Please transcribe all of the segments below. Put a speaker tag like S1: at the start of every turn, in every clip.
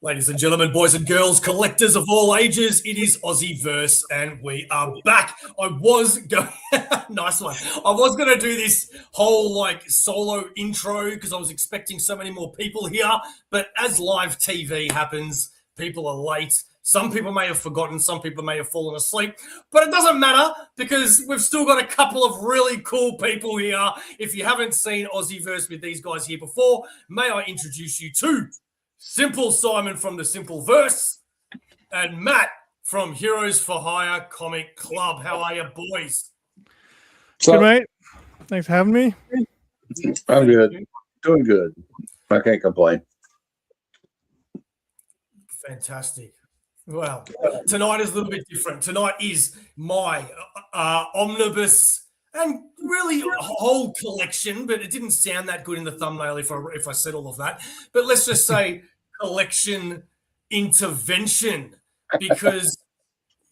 S1: Ladies and gentlemen, boys and girls, collectors of all ages, it is Aussieverse, and we are back. I was going, nice one. I was going to do this whole solo intro because I was expecting so many more people here, but as live TV happens, people are late. Some people may have forgotten, some people may have fallen asleep, but it doesn't matter because we've still got a couple of really cool people here. If you haven't seen Aussieverse with these guys here before, may I introduce you to SimpleSimon from the SimpleVerse and Matt from Heroes for Hire Comic Club. How are you, boys?
S2: Good, mate. Thanks for having me.
S3: I'm good. Doing good. I can't complain.
S1: Fantastic. Well, tonight is a little bit different. Tonight is my omnibus and really a whole collection, but it didn't sound that good in the thumbnail if I said all of that. But let's just say collection intervention, because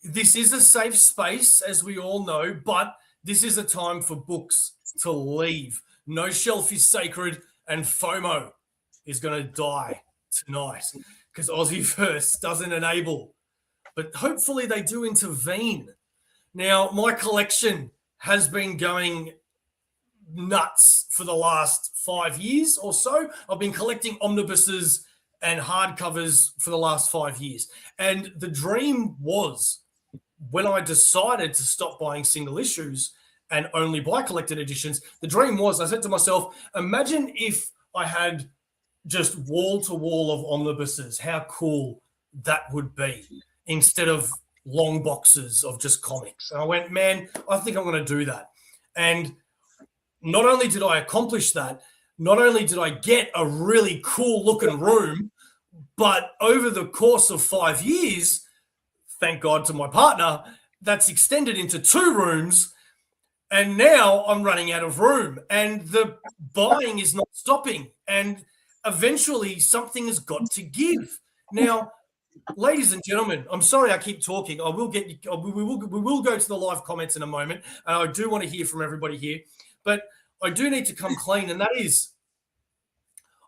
S1: this is a safe space, as we all know, but this is a time for books to leave. No shelf is sacred, and FOMO is going to die tonight because Aussieverse doesn't enable, but hopefully they do intervene. Now, my collection has been going nuts for the last 5 years or so. I've been collecting omnibuses and hardcovers for the last 5 years. And the dream was, when I decided to stop buying single issues and only buy collected editions, the dream was, I said to myself, imagine if I had just wall-to-wall of omnibuses, how cool that would be, instead of long boxes of just comics. And I went, man, I think I'm going to do that. And not only did I accomplish that, not only did I get a really cool looking room, but over the course of 5 years, thank God to my partner, that's extended into 2 rooms. And now I'm running out of room and the buying is not stopping. And eventually something has got to give. Now, ladies and gentlemen, I'm sorry I keep talking. We will go to the live comments in a moment, and I do want to hear from everybody here. But I do need to come clean, and that is,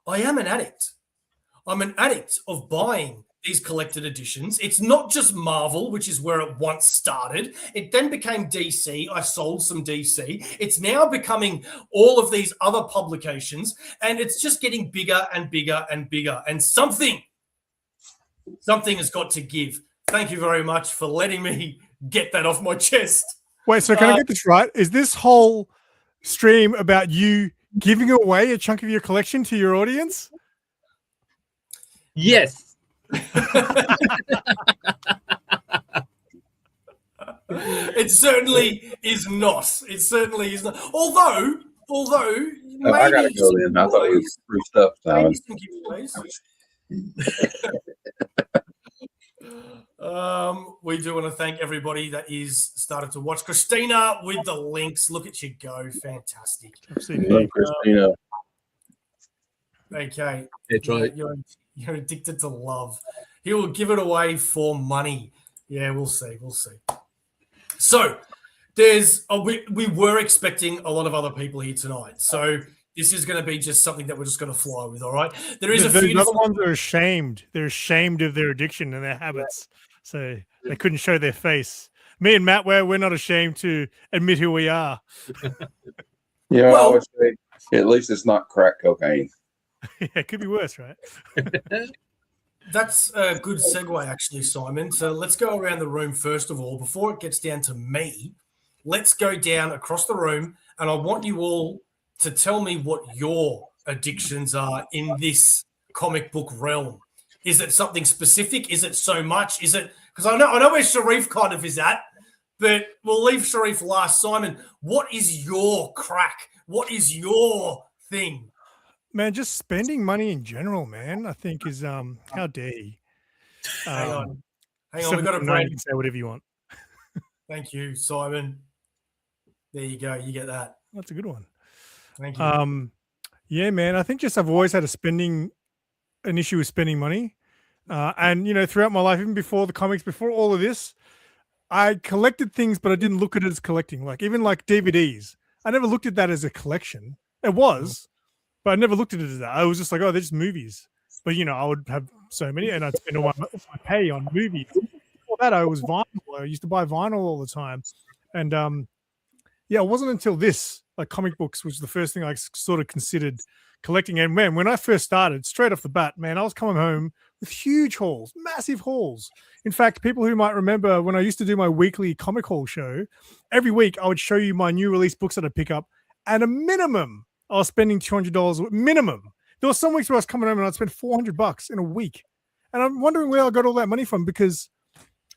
S1: I am an addict. I'm an addict of buying these collected editions. It's not just Marvel, which is where it once started. It then became DC. I sold some DC. It's now becoming all of these other publications, and it's just getting bigger and bigger and bigger. And something has got to give. Thank you very much for letting me get that off my chest.
S2: Wait, so can I get this right? Is this whole stream about you giving away a chunk of your collection to your audience?
S4: Yes.
S1: It certainly is not. It certainly is not. Although maybe
S3: I gotta go then. I thought it was free stuff, Simon.
S1: some giveaways. We do want to thank everybody that is started to watch. Christina with the links. Look at you go. Fantastic.
S3: Love Christina.
S1: Okay.
S4: That's right.
S1: You're addicted to love. He will give it away for money. Yeah, we'll see. We'll see. So we were expecting a lot of other people here tonight. So this is going to be just something that we're just going to fly with, all right? There is a few
S2: other ones are ashamed. They're ashamed of their addiction and their habits. So they couldn't show their face. Me and Matt, we're not ashamed to admit who we are.
S3: Yeah, I always say, at least it's not crack cocaine.
S2: Yeah, it could be worse, right?
S1: That's a good segue, actually, Simon. So let's go around the room first of all. Before it gets down to me, let's go down across the room, and I want you all to tell me what your addictions are in this comic book realm. Is it something specific? Is it so much? Is it because I know where Sharif kind of is at, but we'll leave Sharif last. Simon, what is your crack? What is your thing?
S2: Man, just spending money in general, man, I think is how dare you?
S1: Hang on. We've got a
S2: You
S1: brand.
S2: can say whatever you want.
S1: Thank you, Simon. There you go. You get that.
S2: That's a good one.
S1: Thank you.
S2: Yeah, man. I think just I've always had an issue with spending money. And throughout my life, even before the comics, before all of this, I collected things, but I didn't look at it as collecting. Like even like DVDs. I never looked at that as a collection. It was, but I never looked at it as that. I was just like, oh, they're just movies. But I would have so many, and I'd spend all my pay on movies. Before that, I was vinyl. I used to buy vinyl all the time, and it wasn't until this, like comic books, was the first thing I sort of considered collecting. And man, when I first started, straight off the bat, man, I was coming home with huge hauls, massive hauls. In fact, people who might remember when I used to do my weekly comic haul show, every week I would show you my new release books that I pick up. At a minimum, I was spending $200 minimum. There were some weeks where I was coming home and I'd spend $400 in a week. And I'm wondering where I got all that money from, because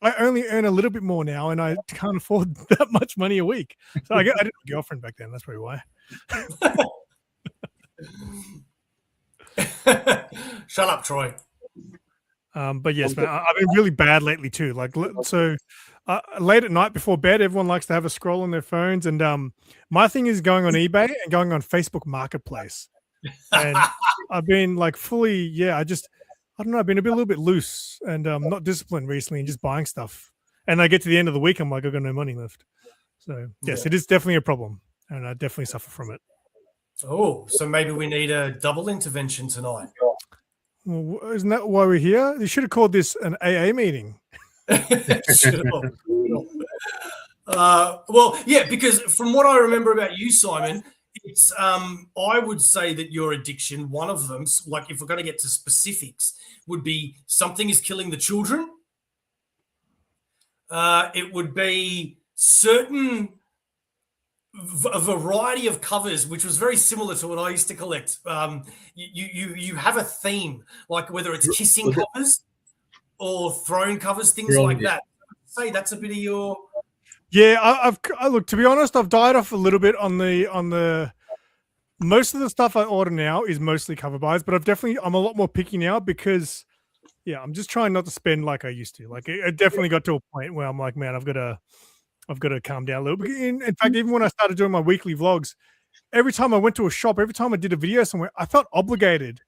S2: I only earn a little bit more now and I can't afford that much money a week. So I didn't have a girlfriend back then. That's probably why.
S1: Shut up, Troy.
S2: But yes, man, I've been really bad lately too. Like, so late at night before bed, everyone likes to have a scroll on their phones. And my thing is going on eBay and going on Facebook Marketplace. And I've been like fully, I don't know, I've been a little bit loose and not disciplined recently and just buying stuff. And I get to the end of the week, I'm like, I've got no money left. So yes, it is definitely a problem. And I definitely suffer from it.
S1: Oh, so maybe we need a double intervention tonight.
S2: Well, isn't that why we're here? You should have called this an AA meeting.
S1: Well, yeah, because from what I remember about you, Simon, it's I would say that your addiction, one of them, like if we're going to get to specifics, would be something is killing the children. It would be a variety of covers, which was very similar to what I used to collect. You have a theme, like whether it's kissing covers or throne covers, things like that. Say that's a bit of your.
S2: Yeah, I look, to be honest, I've died off a little bit on the most of the stuff I order now is mostly cover buys, but I'm a lot more picky now because I'm just trying not to spend like I used to. Like it definitely got to a point where I'm like, man, I've got to calm down a little bit. In fact, even when I started doing my weekly vlogs, every time I went to a shop, every time I did a video somewhere, I felt obligated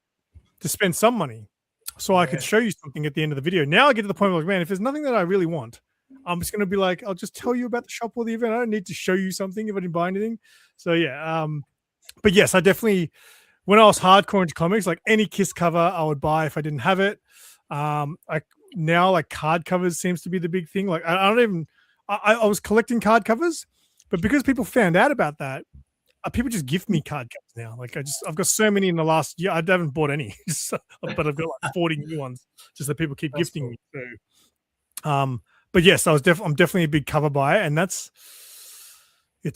S2: to spend some money so I could show you something at the end of the video. Now I get to the point where, like, man, if there's nothing that I really want, I'm just going to be like, I'll just tell you about the shop or the event. I don't need to show you something if I didn't buy anything. So but yes, I definitely, when I was hardcore into comics, like any Kiss cover I would buy if I didn't have it. Now like card covers seems to be the big thing. Like I was collecting card covers, but because people found out about that, people just gift me card covers now. Like I've got so many in the last year. I haven't bought any, but I've got like 40 new ones just that people keep gifting me. So, but yes, I'm definitely a big cover buyer, and it's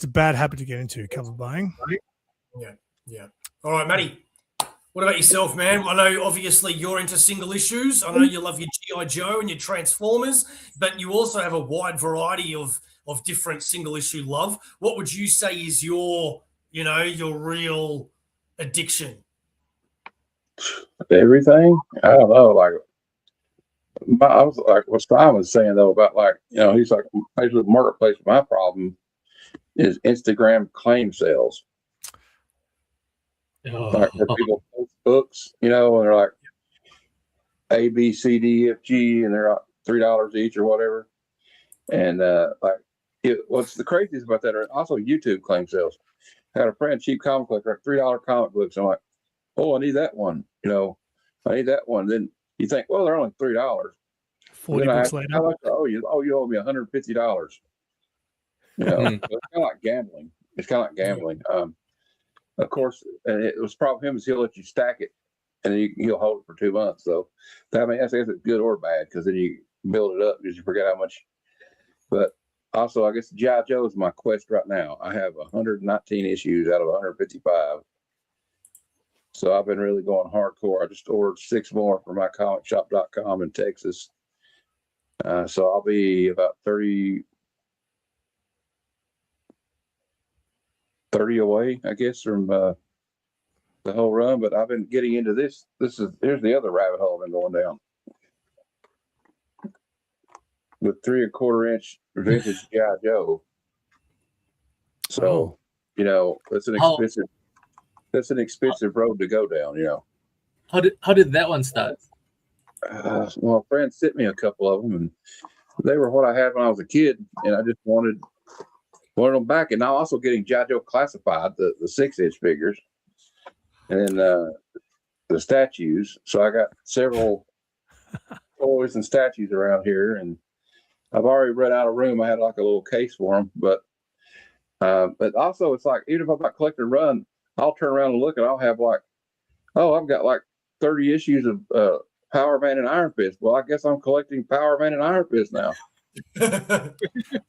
S2: a bad habit to get into, cover buying.
S1: Yeah. All right, Matty. What about yourself, man? I know obviously you're into single issues. I know you love your G.I. Joe and your Transformers, but you also have a wide variety of different single issue love. What would you say is your real addiction?
S3: Everything? I don't know. Like, I was like what Simon was saying though about he's like basically the marketplace. My problem is Instagram claim sales. Like where people post books, and they're like A, B, C, D, F, G, and they're like $3 each or whatever. And what's the craziest about that are also YouTube claim sales. I had a friend, cheap comic collector, $3 comic books. I'm like, oh, I need that one. I need that one. Then you think, well, they're only $3.
S2: 40 bucks later.
S3: You owe me $150. It's kind of like gambling. Of course, and it was probably him is he'll let you stack it, and then he'll hold it for 2 months. So, I guess it's good or bad because then you build it up because you forget how much. But also, I guess G.I. Joe is my quest right now. I have 119 issues out of 155. So I've been really going hardcore. I just ordered 6 more for mycomicshop.com in Texas. So I'll be about 30 away, I guess, from the whole run. But I've been getting into this. Here's the other rabbit hole I've been going down. With 3 1/4 inch vintage G.I. Joe. So, that's an expensive road to go down,
S4: How did that one start?
S3: Well, a friend sent me a couple of them, and they were what I had when I was a kid, and I just wanted them back. And now also getting G.I. Joe Classified, the 6 inch figures. And then the statues. So I got several toys and statues around here, and I've already rent out a room. I had like a little case for them, but also it's like, even if I'm not collecting a run, I'll turn around and look, and I'll have like, oh, I've got like 30 issues of Power Man and Iron Fist. Well, I guess I'm collecting Power Man and Iron Fist now. You know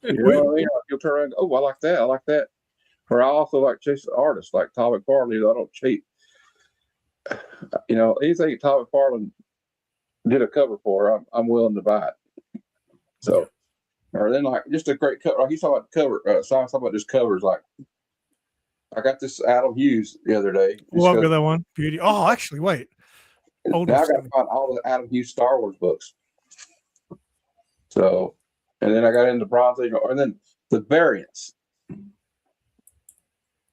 S3: what I mean? You'll turn around and go, oh, I like that. I like that. Or I also like chase artists like Todd McFarlane. I don't cheat. You know, anything Todd McFarlane did a cover for, I'm willing to buy it. So, or then like just a great cover. Like he's talking about cover. So I was talking about just covers. Like I got this Adam Hughes the other day.
S2: Well, I've got that one. Beauty. Oh, actually, wait.
S3: Now I got to find all the Adam Hughes Star Wars books. So, and then I got into Bronze Age, and then the variants.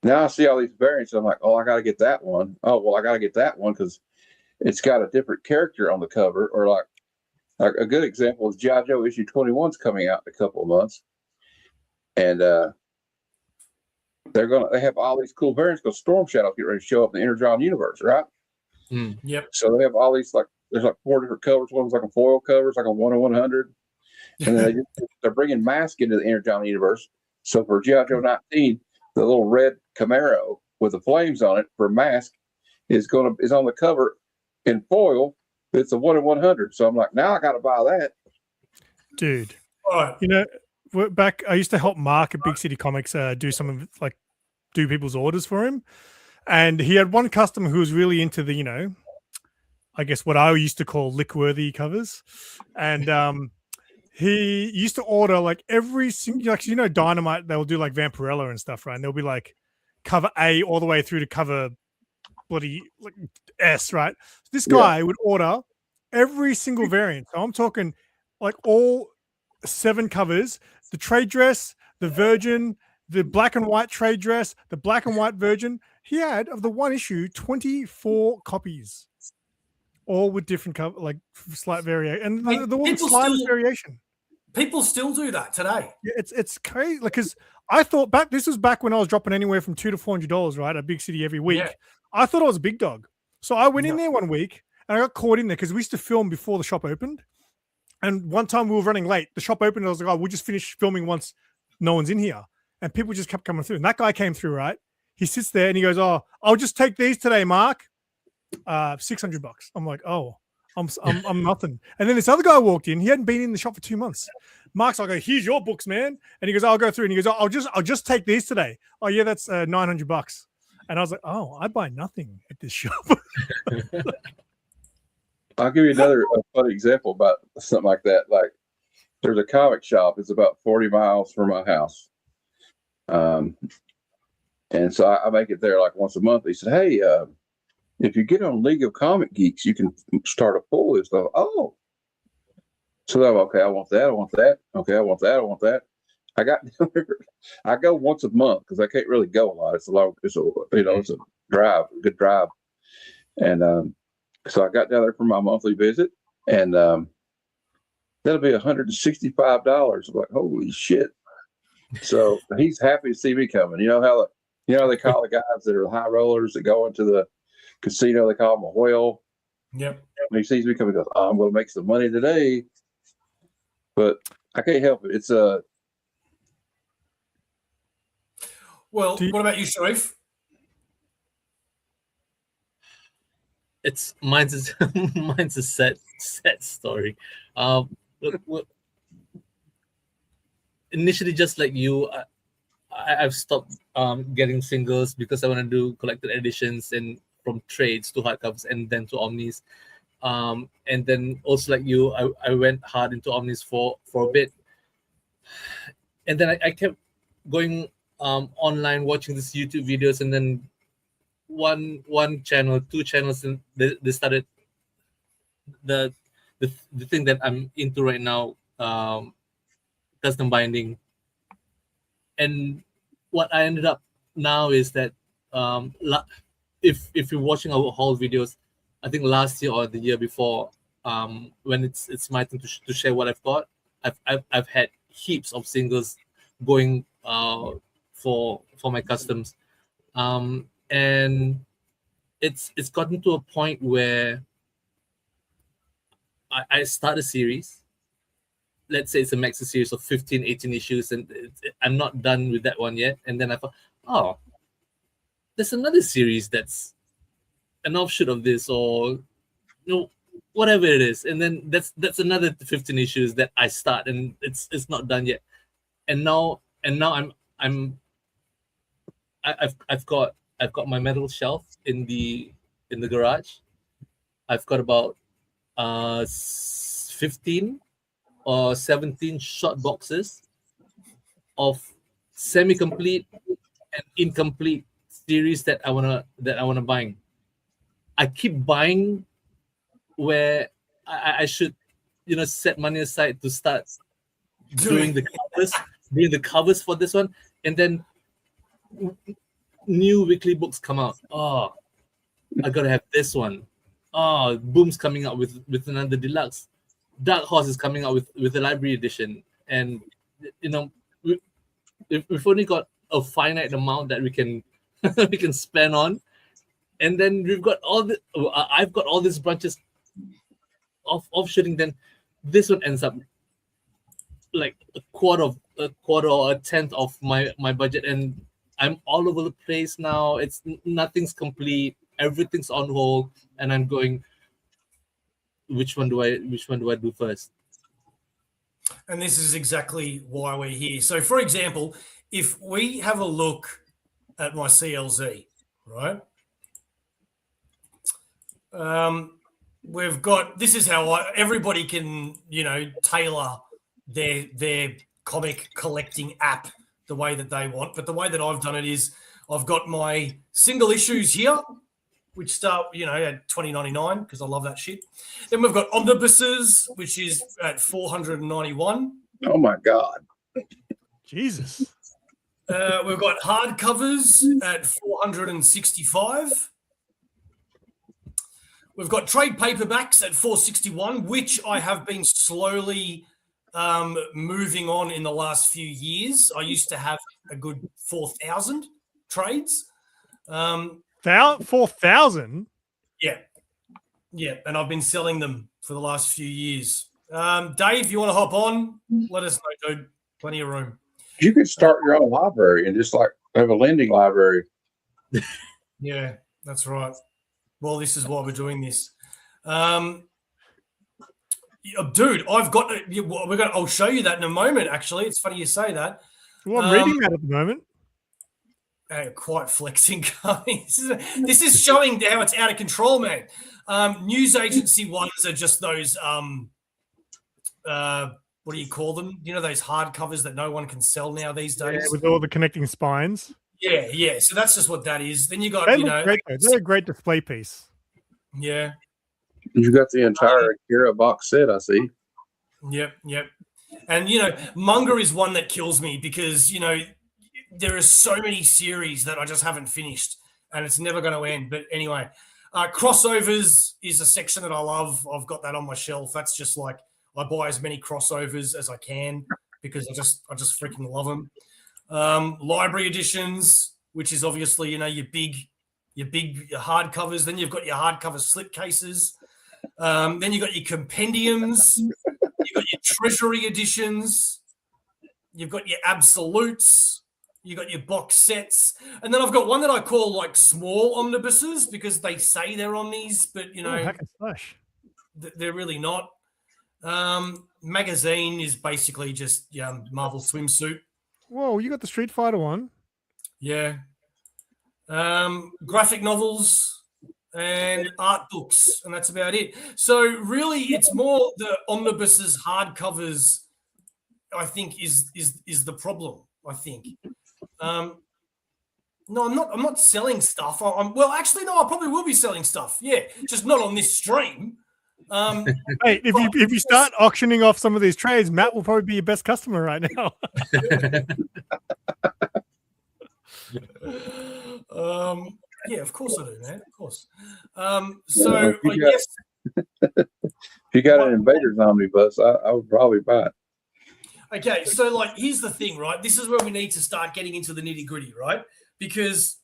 S3: Now I see all these variants. I'm like, oh, I got to get that one. Oh, well, I got to get that one because it's got a different character on the cover. Or like a good example is G.I. Joe issue 21's coming out in a couple of months, and they have all these cool variants because Storm Shadow's get ready to show up in the Energon universe, right?
S1: Yep.
S3: So they have all these there's like 4 different covers. One's like a foil cover, it's like a 1/100, and then they're bringing Mask into the Energon universe. So for G.I. Joe 19, the little red Camaro with the flames on it for Mask is on the cover in foil. It's a 1/100. So I'm like, now I got to buy that,
S2: dude.
S1: Right.
S2: You know, back I used to help Mark at Big City Comics do people's orders for him. And he had one customer who was really into the, you know, I guess what I used to call lick-worthy covers. And he used to order like every single, like, you know, Dynamite, they'll do like Vampirella and stuff, right? And they'll be like cover A all the way through to cover bloody like S, right? So this guy would order every single variant. So I'm talking like all 7 covers, the trade dress, the Virgin, the black and white trade dress, the black and white Virgin. He had, of the one issue, 24 copies, all with different cover, like slight variation, and the slightest variation.
S1: People still do that today.
S2: Yeah, it's crazy. Like, because I thought this was back when I was dropping anywhere from $200 to $400, right, at Big City every week. Yeah. I thought I was a big dog, so I went in there one week and I got caught in there because we used to film before the shop opened. And one time we were running late. The shop opened and I was like, oh, we'll just finish filming once no one's in here. And people just kept coming through. And that guy came through, right? He sits there and he goes, oh, I'll just take these today, Mark. $600. I'm like, oh, I'm nothing. And then this other guy walked in. He hadn't been in the shop for 2 months. Mark's like, here's your books, man. And he goes, I'll go through. And he goes, I'll just take these today. Oh yeah, that's $900. And I was like, oh, I buy nothing at this shop.
S3: I'll give you another funny example about something like that. Like, there's a comic shop. It's about 40 miles from my house. And so I make it there like once a month. He said, hey, if you get on League of Comic Geeks, you can start a pool and stuff. Oh. So I'm okay, I want that. I want that. Okay, I want that. I want that. I go once a month because I can't really go a lot. It's a drive, a good drive. And so I got down there for my monthly visit, and that'll be $165. I'm like, holy shit. So he's happy to see me coming. You know how they call the guys that are high rollers that go into the casino, they call them a whale.
S1: Yep.
S3: When he sees me coming, he goes, oh, I'm going to make some money today. But I can't help it. It's
S1: Well, what about you, Sharif?
S4: Mine's a sad story. Initially, just like you, I've stopped getting singles because I want to do collected editions and from trades to hardcovers and then to Omnis. And then also like you, I went hard into Omnis for a bit. And then I kept going online watching these YouTube videos, and then one channel, 2 channels, and they started the thing that I'm into right now, custom binding. And what I ended up now is that if you're watching our haul videos, I think last year or the year before, when it's my turn to share what I've got, I've had heaps of singles going for my customs, and it's gotten to a point where I start a series. Let's say it's a maxi series of 15, 18 issues, and I'm not done with that one yet. And then I thought, oh, there's another series that's an offshoot of this, or whatever it is. And then that's another 15 issues that I start, and it's not done yet. And now I've got my metal shelf in the garage. I've got about 15 or 17 short boxes of semi-complete and incomplete series that I wanna buy. I keep buying where I should, set money aside to start doing the covers for this one, and then new weekly books come out. Oh, I gotta have this one. Oh, Boom's coming out with another deluxe. Dark Horse is coming out with the library edition, and we've only got a finite amount that we can we can spend on, and then we've got I've got all these branches of shooting. Then this one ends up like a quarter or a tenth of my budget, and I'm all over the place now. Nothing's complete, everything's on hold, and I'm going, which one do I do first?
S1: And this is exactly why we're here. So, for example, if we have a look at my CLZ, right? We've got, this is how everybody can, tailor their comic collecting app the way that they want. But the way that I've done it is I've got my single issues here, which start, at $20.99 because I love that shit. Then we've got omnibuses, which is at $491.
S3: Oh my God.
S2: Jesus.
S1: We've got hardcovers at $465. We've got trade paperbacks at $461, which I have been slowly moving on in the last few years. I used to have a good 4,000 trades.
S2: 4,000?
S1: Yeah, and I've been selling them for the last few years. Dave, you want to hop on? Let us know, dude. Plenty of room.
S3: You could start your own library and just like have a lending library.
S1: Yeah, that's right. Well, this is why we're doing this. Dude, I've got. I'll show you that in a moment. Actually, it's funny you say that.
S2: Well, I'm reading that at the moment.
S1: Quite flexing, guys. This is showing how it's out of control, man. News agency ones are just those. What do you call them? Those hard covers that no one can sell now these days.
S2: Yeah, with all the connecting spines.
S1: Yeah. So that's just what that is. Then you got,
S2: great, they're a great display piece.
S1: Yeah.
S3: You got the entire Akira box set, I see.
S1: Yep. And manga is one that kills me because there are so many series that I just haven't finished, and it's never going to end. But anyway, crossovers is a section that I love. I've got that on my shelf. That's just like I buy as many crossovers as I can because I just freaking love them. Library editions, which is obviously your big hardcovers. Then you've got your hardcover slipcases. Then you've got your compendiums. You've got your treasury editions. You've got your absolutes. You got your box sets, and then I've got one that I call like small omnibuses because they say they're omnis, but they're really not. Magazine is basically just Marvel swimsuit.
S2: Whoa, you got the Street Fighter one.
S1: Yeah. Graphic novels and art books, and that's about it. So really, it's more the omnibuses, hardcovers. I think is the problem. I think. No, I'm not selling stuff. Well, actually, no, I probably will be selling stuff. Yeah, just not on this stream.
S2: Hey, if you start auctioning off some of these trades, Matt will probably be your best customer right now.
S1: Yeah, of course I do, man. Of course.
S3: If you got an Invaders omnibus, I would probably buy it.
S1: Okay, so here's the thing, right? This is where we need to start getting into the nitty gritty, right? Because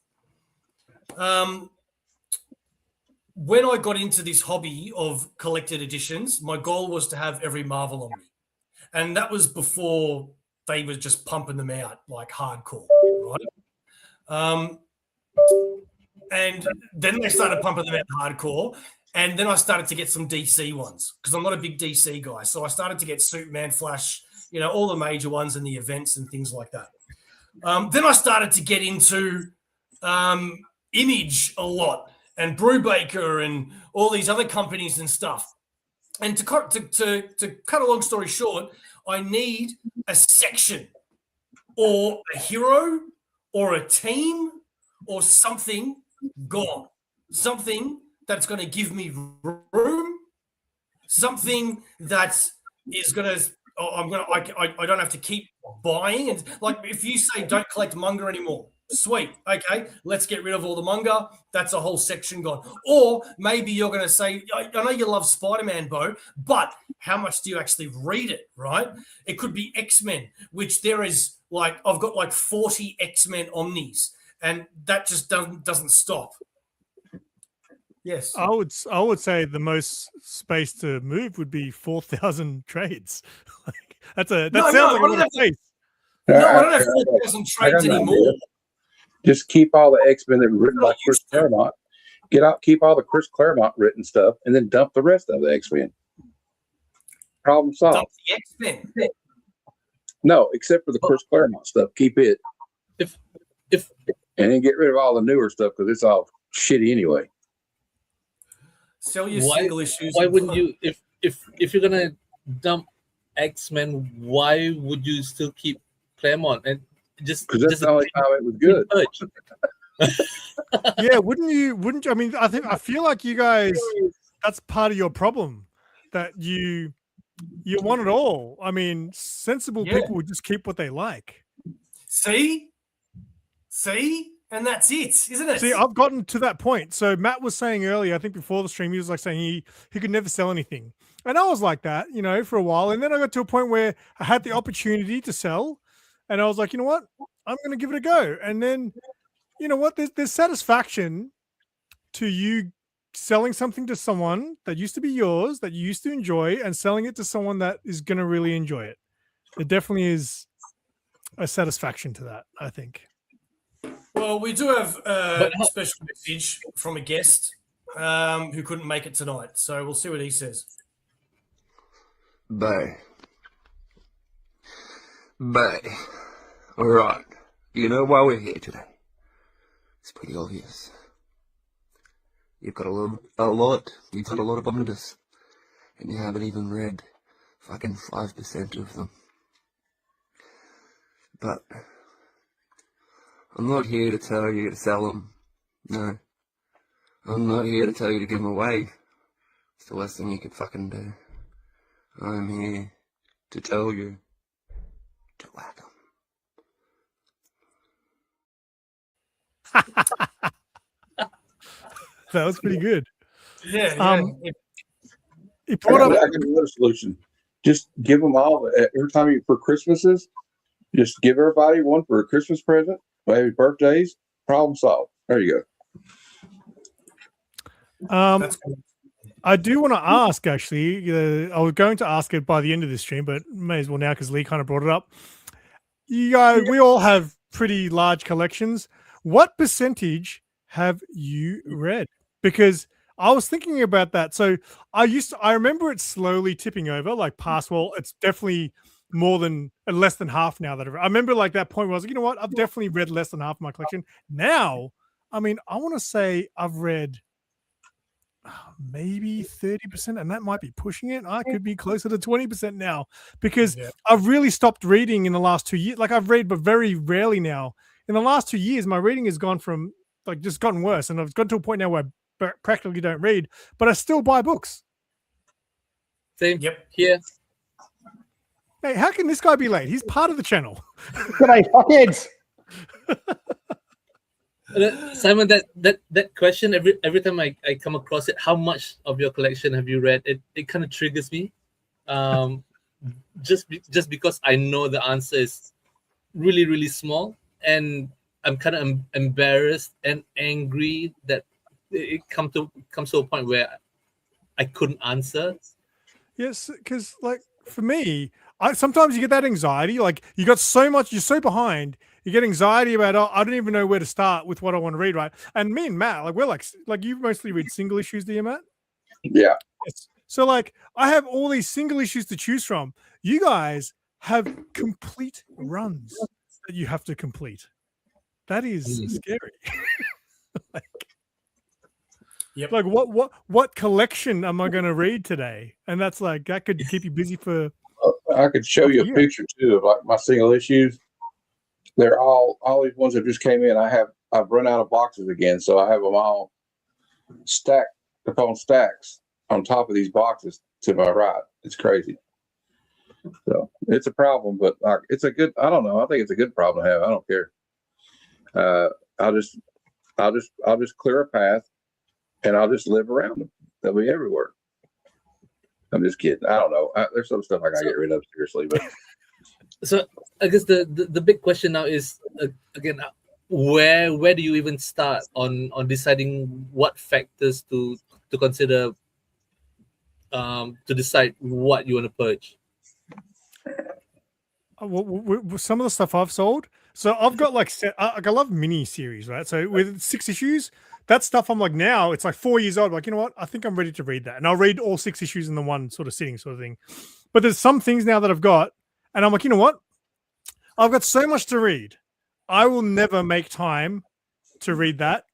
S1: when I got into this hobby of collected editions, my goal was to have every Marvel Omni. And that was before they were just pumping them out like hardcore, right? And then they started pumping them out hardcore. And then I started to get some DC ones because I'm not a big DC guy. So I started to get Superman, Flash, all the major ones and the events and things like that. Then I started to get into Image a lot and Brubaker and all these other companies and stuff. And to cut a long story short, I need a section or a hero or a team or something gone. Something that's going to give me room. Something that is going to I don't have to keep buying. And like if you say don't collect manga anymore, sweet. Okay, let's get rid of all the manga. That's a whole section gone. Or maybe you're going to say, I know you love Spider-Man, Beau, but how much do you actually read it, right? It could be X-Men, which there is I've got like 40 X-Men Omnis, and that just doesn't stop. Yes.
S2: I would say the most space to move would be 4,000 trades. That sounds like a lot of space.
S1: No, I don't have 4,000 trades anymore.
S3: Just keep all the X-Men that were written by Chris Claremont. Keep all the Chris Claremont written stuff, and then dump the rest of the X-Men. Problem solved.
S1: Dump the X-Men.
S3: No, except for the Chris Claremont stuff. Keep it.
S4: If
S3: and then get rid of all the newer stuff because it's all shitty anyway.
S1: Sell your single issues.
S4: Why wouldn't you? If you're gonna dump X-Men, why would you still keep Claremont and just
S3: because that's the only time it was good.
S2: Yeah, wouldn't you? I mean, I feel like you guys. That's part of your problem that you want it all. I mean, sensible people would just keep what they like.
S1: See, and that's it, isn't it?
S2: See, I've gotten to that point. So Matt was saying earlier, I think before the stream, he was like saying he could never sell anything, and I was like that, for a while. And then I got to a point where I had the opportunity to sell, and I was like, you know what, I'm going to give it a go. And then, you know what, there's satisfaction to you selling something to someone that used to be yours, that you used to enjoy, and selling it to someone that is going to really enjoy it. There definitely is a satisfaction to that, I think.
S1: Well, we do have a special message from a guest who couldn't make it tonight. So we'll see what he says.
S5: Beau. All right. You know why we're here today? It's pretty obvious. You've got a lot of omnibus, and you haven't even read fucking 5% of them. But I'm not here to tell you to sell them. No. I'm not here to tell you to give them away. It's the worst thing you could fucking do. I'm here to tell you to whack them.
S2: That was pretty good.
S1: Yeah.
S3: I got another solution. Just give them all every time for Christmases. Just give everybody one for a Christmas present, maybe birthdays. Problem solved. There you
S2: go. I do want to ask, actually. I was going to ask it by the end of this stream, but may as well now because Lee kind of brought it up. We all have pretty large collections. What percentage have you read? Because I was thinking about that. So I remember it slowly tipping over, like past, well, it's definitely less than half now that I remember like that point where I was like, you know what? I've definitely read less than half of my collection. Now, I mean, I want to say I've read maybe 30%, and that might be pushing it. I could be closer to 20% now because I've really stopped reading in the last 2 years. Like I've read, but very rarely now. In the last 2 years, my reading has gone from just gotten worse. And I've got to a point now where I practically don't read, but I still buy books.
S4: Same. Yep. Here.
S2: Hey, how can this guy be late? He's part of the channel.
S6: G'day, fuckheads.
S4: Simon, that question every time I come across it, how much of your collection have you read? It kind of triggers me, just because I know the answer is really, really small, and I'm kind of embarrassed and angry that it comes to a point where I couldn't answer.
S2: Yes, because like for me, sometimes you get that anxiety. Like you got so much, you're so behind. You get anxiety about, oh, I don't even know where to start with what I want to read, right? And me and Matt, like we're like you mostly read single issues, do you, Matt?
S3: Yeah.
S2: Yes. So like I have all these single issues to choose from. You guys have complete runs that you have to complete. That is scary. Like what collection am I going to read today? And that's like that could keep you busy for.
S3: I could show you a picture too of like my single issues. They're all these ones that just came in. I've run out of boxes again, so I have them all stacked upon stacks on top of these boxes to my right. It's crazy. So it's a problem, but it's a good. I don't know. I think it's a good problem to have. I don't care. I'll just clear a path, and I'll just live around them. They'll be everywhere. I'm just kidding. I don't know. There's some stuff I gotta get rid of seriously, but.
S4: So I guess the big question now is again, where do you even start on deciding what factors to consider to decide what you want to purge?
S2: Some of the stuff I've sold. So I've got like I love mini series, right? So with 6 issues, that stuff I'm like now it's like 4 years old. Like, you know what? I think I'm ready to read that, and I'll read all 6 issues in the one sort of sitting, sort of thing. But there's some things now that I've got. And I'm like, you know what? I've got so much to read. I will never make time to read that.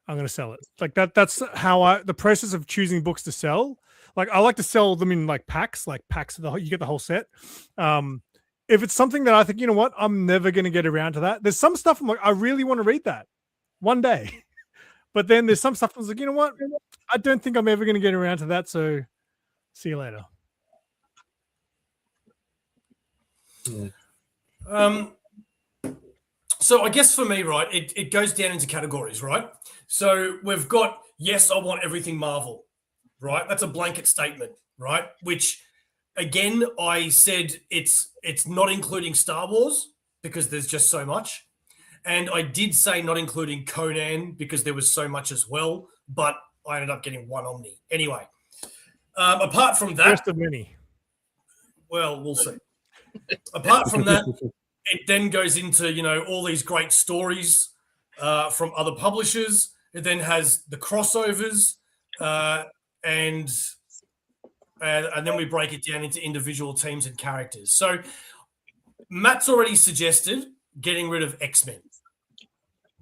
S2: I'm going to sell it. Like that's how the process of choosing books to sell. Like I like to sell them in like packs you get the whole set. If it's something that I think, you know what, I'm never going to get around to that. There's some stuff I'm like, I really want to read that one day. But then there's some stuff I was like, you know what? I don't think I'm ever going to get around to that. So see you later.
S1: So I guess for me, right, it goes down into categories, right? So we've got, yes, I want everything Marvel, right? That's a blanket statement, right? Which, again, I said it's not including Star Wars because there's just so much. And I did say not including Conan because there was so much as well, but I ended up getting one Omni. Anyway, apart from that...
S2: First of many.
S1: Well, we'll see. Apart from that, it then goes into, you know, all these great stories from other publishers. It then has the crossovers, and then we break it down into individual teams and characters. So Matt's already suggested getting rid of X-Men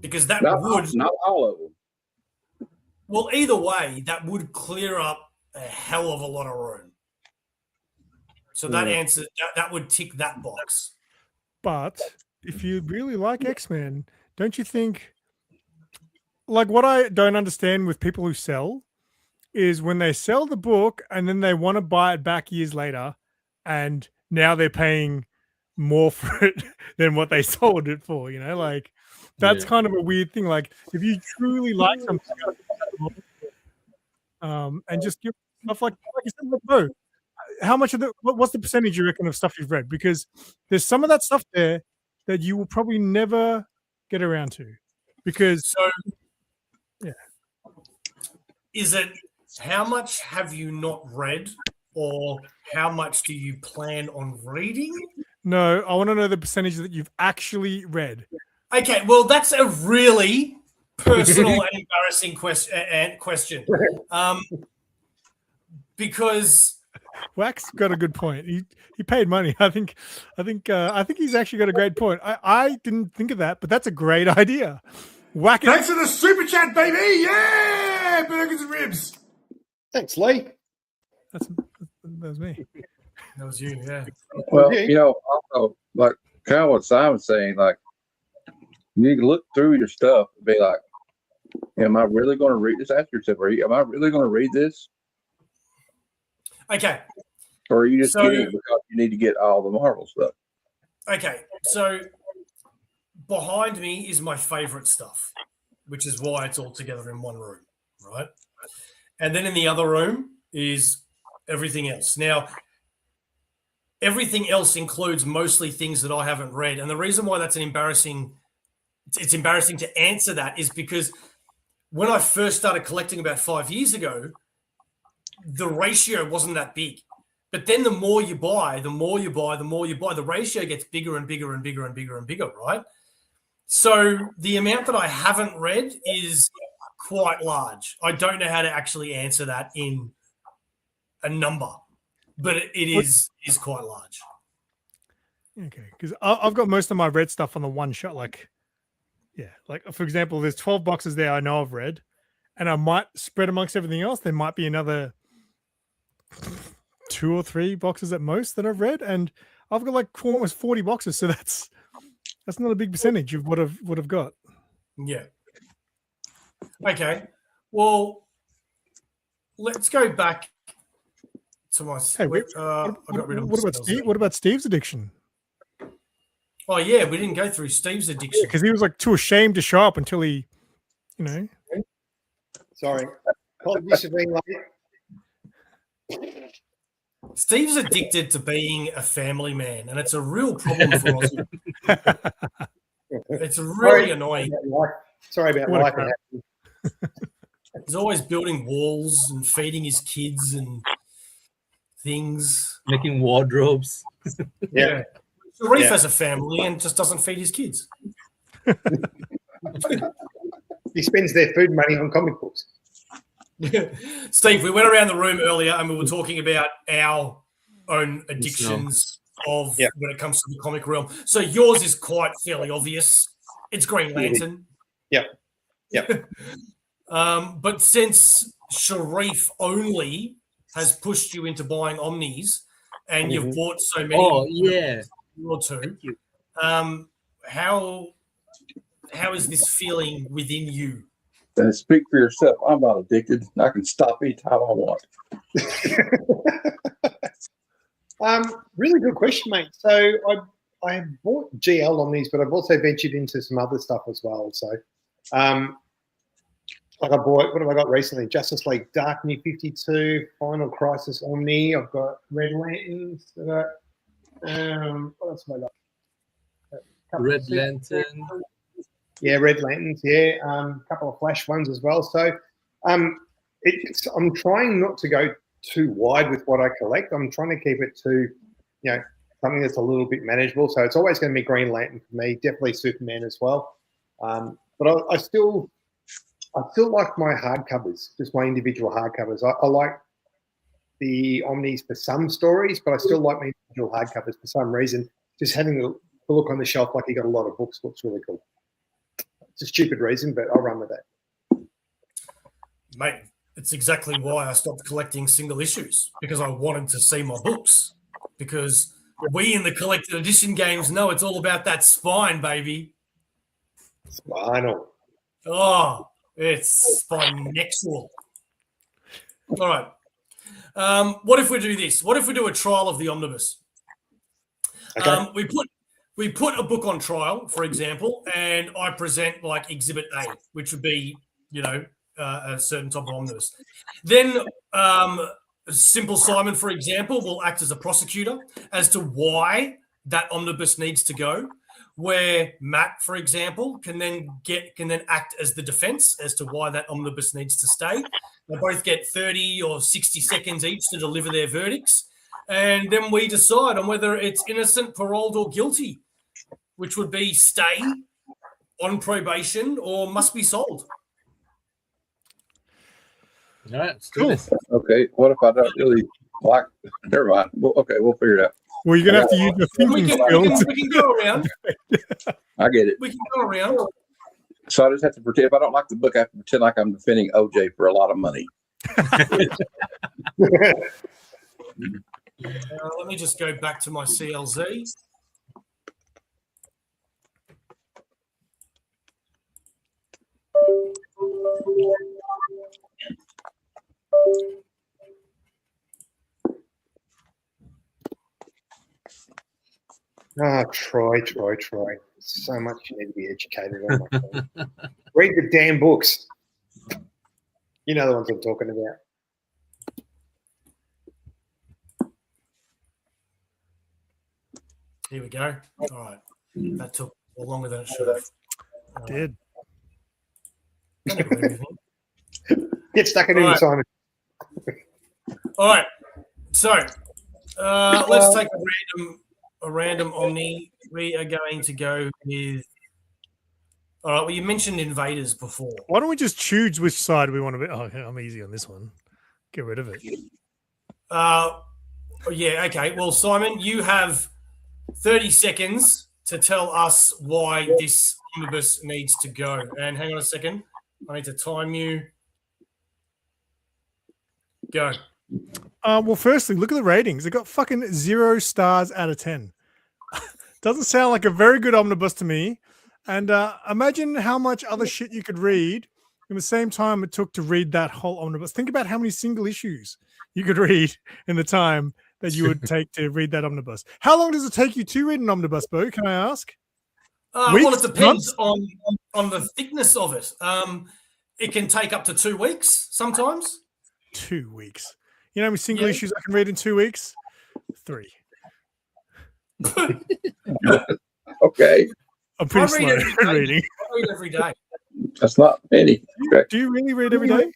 S1: because that
S3: not all of them.
S1: Well, either way, that would clear up a hell of a lot of room. So that answer that would tick that box.
S2: But if you really like X-Men, don't you think? Like what I don't understand with people who sell is when they sell the book and then they want to buy it back years later, and now they're paying more for it than what they sold it for. You know, like that's kind of a weird thing. Like if you truly like something, and just give stuff like you said, like Beau. How much of what's the percentage you reckon of stuff you've read? Because there's some of that stuff there that you will probably never get around to. Because
S1: is it how much have you not read, or how much do you plan on reading?
S2: No, I want to know the percentage that you've actually read.
S1: Okay, well, that's a really personal and embarrassing question. Because
S2: Wax got a good point. He paid money. I think he's actually got a great point. I didn't think of that, but that's a great idea. Whack it.
S6: Thanks for the super chat, baby! Yeah, burgers and ribs.
S7: Thanks, Lee.
S2: That was me.
S1: That was you, yeah.
S3: Well, you know, also, like kind of what Simon's saying, like you need to look through your stuff and be like, am I really going to read this? Ask yourself, am I really going to read this?
S1: Okay.
S3: Or are you just getting it because you need to get all the Marvel stuff?
S1: Okay, so behind me is my favorite stuff, which is why it's all together in one room, right? And then in the other room is everything else. Now, everything else includes mostly things that I haven't read. And the reason why it's embarrassing to answer that is because when I first started collecting about 5 years ago, the ratio wasn't that big. But then the more you buy, the ratio gets bigger and bigger and bigger and bigger and bigger, right? So the amount that I haven't read is quite large. I don't know how to actually answer that in a number, but it is quite large.
S2: Okay, because I've got most of my red stuff on the one shot. Like for example, there's 12 boxes there I know I've read, and I might spread amongst everything else. There might be another 2 or 3 boxes at most that I've read, and I've got like almost 40 boxes. So that's not a big percentage of what I've got.
S1: Yeah. Okay. Well, let's go back to my.
S2: Hey,
S1: I got rid of
S2: what about Steve? What about Steve's addiction?
S1: Oh yeah, we didn't go through Steve's addiction
S2: Because he was like too ashamed to show up until he,
S7: Sorry. Apologies for being late.
S1: Steve's addicted to being a family man, and it's a real problem for Aussie. It's really annoying.
S7: Sorry about life.
S1: He's always building walls and feeding his kids and things.
S4: Making wardrobes.
S7: Yeah.
S1: Sharif has a family and just doesn't feed his kids.
S7: He spends their food money on comic books.
S1: Steve, we went around the room earlier and we were talking about our own addictions when it comes to the comic realm. So yours is quite fairly obvious. It's Green Lantern.
S7: Yep.
S1: But since Sharif only has pushed you into buying Omnis and you've bought so many, or two, how is this feeling within you?
S3: Speak for yourself. I'm not addicted. I can stop anytime I want.
S7: Really good question, mate. So I bought GL on these, but I've also ventured into some other stuff as well. So like I bought, what have I got recently? Justice League Dark New 52, Final Crisis Omni. I've got Red Lanterns. I've got, what else have I got?
S4: Red Lantern.
S7: Yeah, Red Lanterns. Yeah, a couple of Flash ones as well. So I'm trying not to go too wide with what I collect. I'm trying to keep it to, something that's a little bit manageable. So it's always going to be Green Lantern for me. Definitely Superman as well. But I still like my hardcovers, just my individual hardcovers. I like the Omnis for some stories, but I still like my individual hardcovers for some reason. Just having a look on the shelf like you got a lot of books looks really cool. It's a stupid reason, but I'll run with that.
S1: Mate, it's exactly why I stopped collecting single issues, because I wanted to see my books. Because we in the collected edition games know it's all about that spine, baby.
S7: Spinal.
S1: Oh, it's spinexual. All right. What if we do this? What if we do a trial of the omnibus?
S7: Okay.
S1: We put a book on trial, for example, and I present like Exhibit A, which would be, a certain type of omnibus. Then SimpleSimon, for example, will act as a prosecutor as to why that omnibus needs to go. Where Matt, for example, can then act as the defense as to why that omnibus needs to stay. They both get 30 or 60 seconds each to deliver their verdicts. And then we decide on whether it's innocent, paroled, or guilty, which would be stay, on probation, or must be sold.
S4: All right, let's do this.
S3: Okay, what if I don't really like? Never mind. Well, okay, we'll figure it out.
S2: Well, you're gonna have to use your thinking skills.
S1: We can go around.
S3: I get it.
S1: We can go around.
S3: So I just have to pretend. If I don't like the book, I have to pretend like I'm defending OJ for a lot of money.
S1: Let me just go back to my CLZ.
S7: Troy. So much you need to be educated on. My friend. Read the damn books. You know the ones I'm talking about.
S1: Here we go. All right. That took longer than it should have.
S2: Did.
S1: Don't agree with me.
S7: Get stuck in
S1: All
S7: it,
S1: right.
S7: Simon.
S1: All right. So let's take a random Omni. We are going to go with. All right. Well, you mentioned invaders before.
S2: Why don't we just choose which side we want to be? Oh, I'm easy on this one. Get rid of it.
S1: Yeah. Okay. Well, Simon, you have 30 seconds to tell us why this omnibus needs to go. And hang on a second. I need to time you. Go.
S2: Well, firstly, look at the ratings. It got fucking 0 stars out of 10. Doesn't sound like a very good omnibus to me. And imagine how much other shit you could read in the same time it took to read that whole omnibus. Think about how many single issues you could read in the time that you would take to read that omnibus. How long does it take you to read an omnibus, Beau? Can I ask?
S1: Well, it depends on the thickness of it. It can take up to 2 weeks sometimes.
S2: 2 weeks. You know how many single issues I can read in 2 weeks? 3.
S3: Okay.
S2: I'm pretty slow at reading.
S1: I read every day.
S3: That's not many. Okay.
S2: Do you really read every day?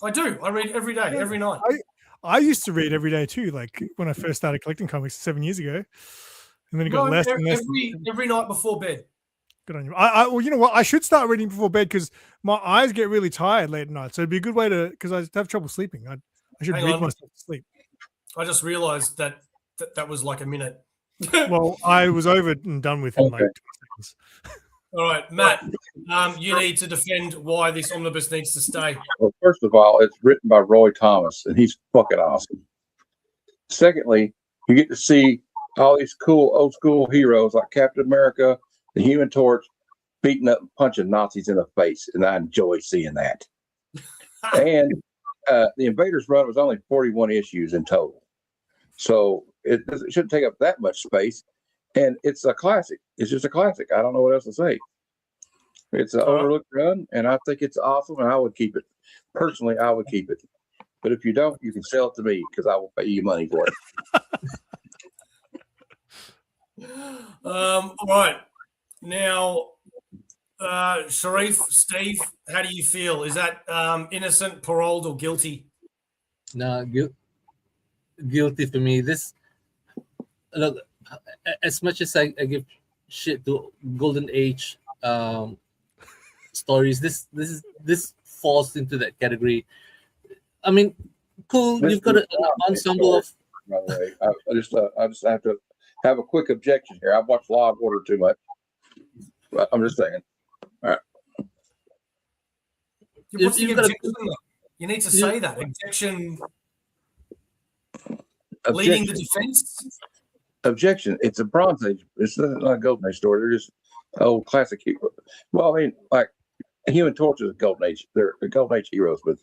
S1: I do. I read every day, every night.
S2: I used to read every day too, like when I first started collecting comics 7 years ago. And then it got less and less.
S1: Every night before bed.
S2: Good on you. Well, you know what? I should start reading before bed because my eyes get really tired late at night. So it'd be a good way to, because I have trouble sleeping. I should read myself to sleep.
S1: I just realized that was like a minute.
S2: Well, I was over and done with in like 20 seconds.
S1: All right, Matt, you need to defend why this omnibus needs to stay.
S3: Well, first of all, it's written by Roy Thomas, and he's fucking awesome. Secondly, you get to see all these cool old school heroes like Captain America, the Human Torch, beating up and punching Nazis in the face, and I enjoy seeing that. And the Invaders run was only 41 issues in total, so it shouldn't take up that much space. And it's a classic. It's just a classic. I don't know what else to say. It's an overlooked run, and I think it's awesome, and I would keep it. Personally, I would keep it. But if you don't, you can sell it to me because I will pay you money for it.
S1: All right. Now, Sharif, Steve, how do you feel? Is that innocent, paroled, or guilty?
S4: No, guilty for me. This, look, as much as I give shit to Golden Age stories, this falls into that category. I mean, cool. You've got an ensemble of.
S3: By the way, I just have to have a quick objection here. I've watched Law and Order too much. But I'm just saying. All right.
S1: What's the objection? You need to say that. Objection. Leading the defense.
S3: Objection. It's a Bronze Age. It's not a Golden Age story. They're just old classic heroes. Well, I mean, like Human Torch is a Golden Age. They're Golden Age heroes, but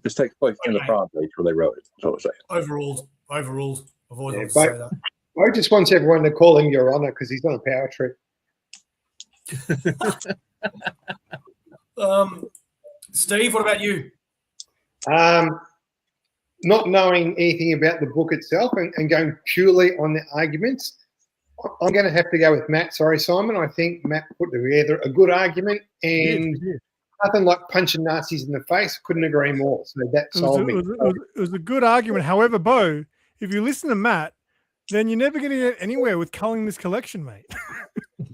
S3: this takes place in the Bronze Age where they wrote it. That's what I'm saying.
S1: Overruled. I've always wanted to say that.
S7: I just want everyone to call him Your Honor because he's on a power trip.
S1: Steve, what about you?
S7: Not knowing anything about the book itself and going purely on the arguments, I'm going to have to go with Matt. Sorry, Simon. I think Matt put together a good argument and nothing like punching Nazis in the face. Couldn't agree more. So that sold me.
S2: It was a good argument. However, Beau, if you listen to Matt, then you're never going to get anywhere with culling this collection, mate.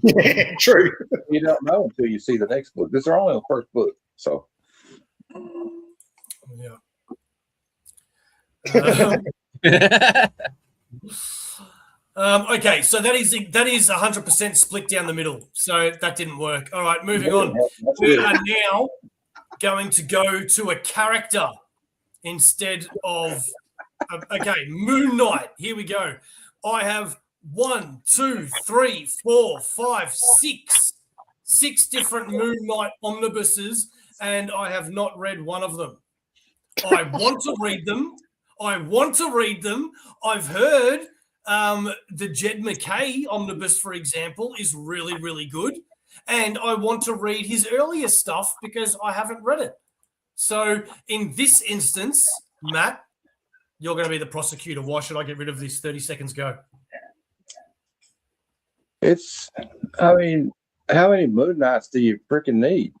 S7: Yeah, true.
S3: You don't know until you see the next book. This is only the first book, so.
S1: Yeah. Okay, so that is 100% split down the middle. So that didn't work. All right, moving on. We are now going to go to a character instead of Moon Knight. Here we go. I have 1, 2, 3, 4, 5, 6 different Moon Knight omnibuses, and I have not read one of them. I want to read them. I've heard the Jed McKay omnibus, for example, is really, really good. And I want to read his earlier stuff because I haven't read it. So in this instance, Matt, you're going to be the prosecutor. Why should I get rid of this? 30 seconds go.
S3: I mean, how many Moon Knights do you freaking need?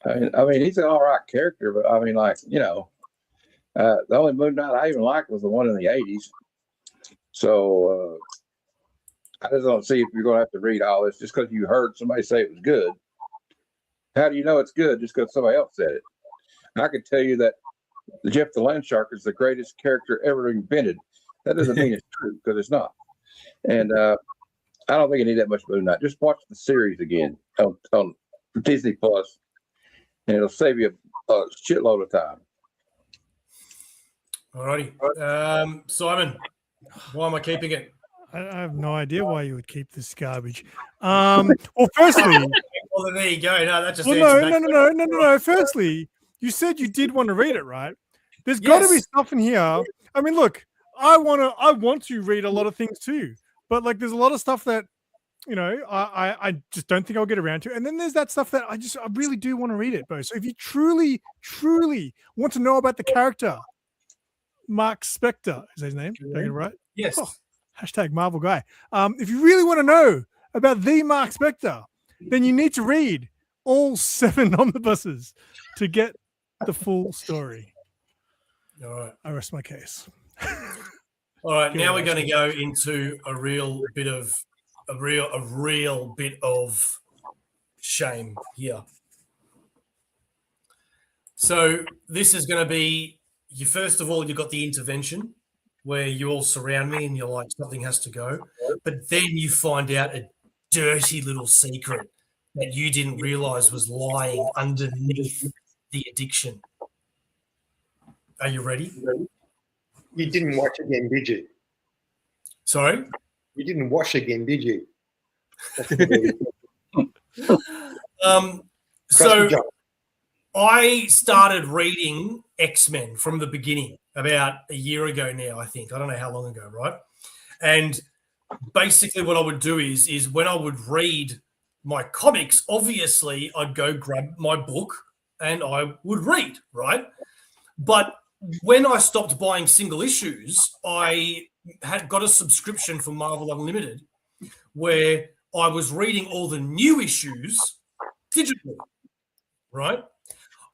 S3: I mean, he's an all right character, but I mean, like, the only Moon Knight I even liked was the one in the 80s. So I just don't see if you're going to have to read all this just because you heard somebody say it was good. How do you know it's good just because somebody else said it? I can tell you that Jeff the Land Shark is the greatest character ever invented. That doesn't mean it's true, because it's not. And I don't think you need that much Moon Knight. Just watch the series again on Disney Plus, and it'll save you a shitload of time.
S1: Alrighty. Simon, why am I keeping it?
S2: I have no idea why you would keep this garbage. Well, firstly,
S1: Well, there you go. No, that just
S2: no. Firstly, you said you did want to read it, right? There's got to be stuff in here. I mean, look, I want to read a lot of things too, but like, there's a lot of stuff that, I just don't think I'll get around to. And then there's that stuff that I really do want to read it, Beau. So if you truly want to know about the character, Mark Spector is his name. Did I get it right?
S1: Yes.
S2: Oh, hashtag Marvel guy. If you really want to know about the Mark Spector, then you need to read all 7 omnibuses to get the full story.
S1: All right.
S2: I rest my case.
S1: All right. Now we're going to go into a real bit of shame here. So this is going to be first of all, you've got the intervention where you all surround me and you're like, something has to go. But then you find out a dirty little secret that you didn't realize was lying underneath the addiction. Are you ready?
S7: You didn't watch again, did you?
S1: Sorry?
S7: You didn't wash again, did you?
S1: So I started reading X-Men from the beginning about a year ago now, I think. I don't know how long ago, right? And basically what I would do is when I would read my comics, obviously I'd go grab my book and I would read, right? But when I stopped buying single issues, I had got a subscription for Marvel Unlimited where I was reading all the new issues digitally, right?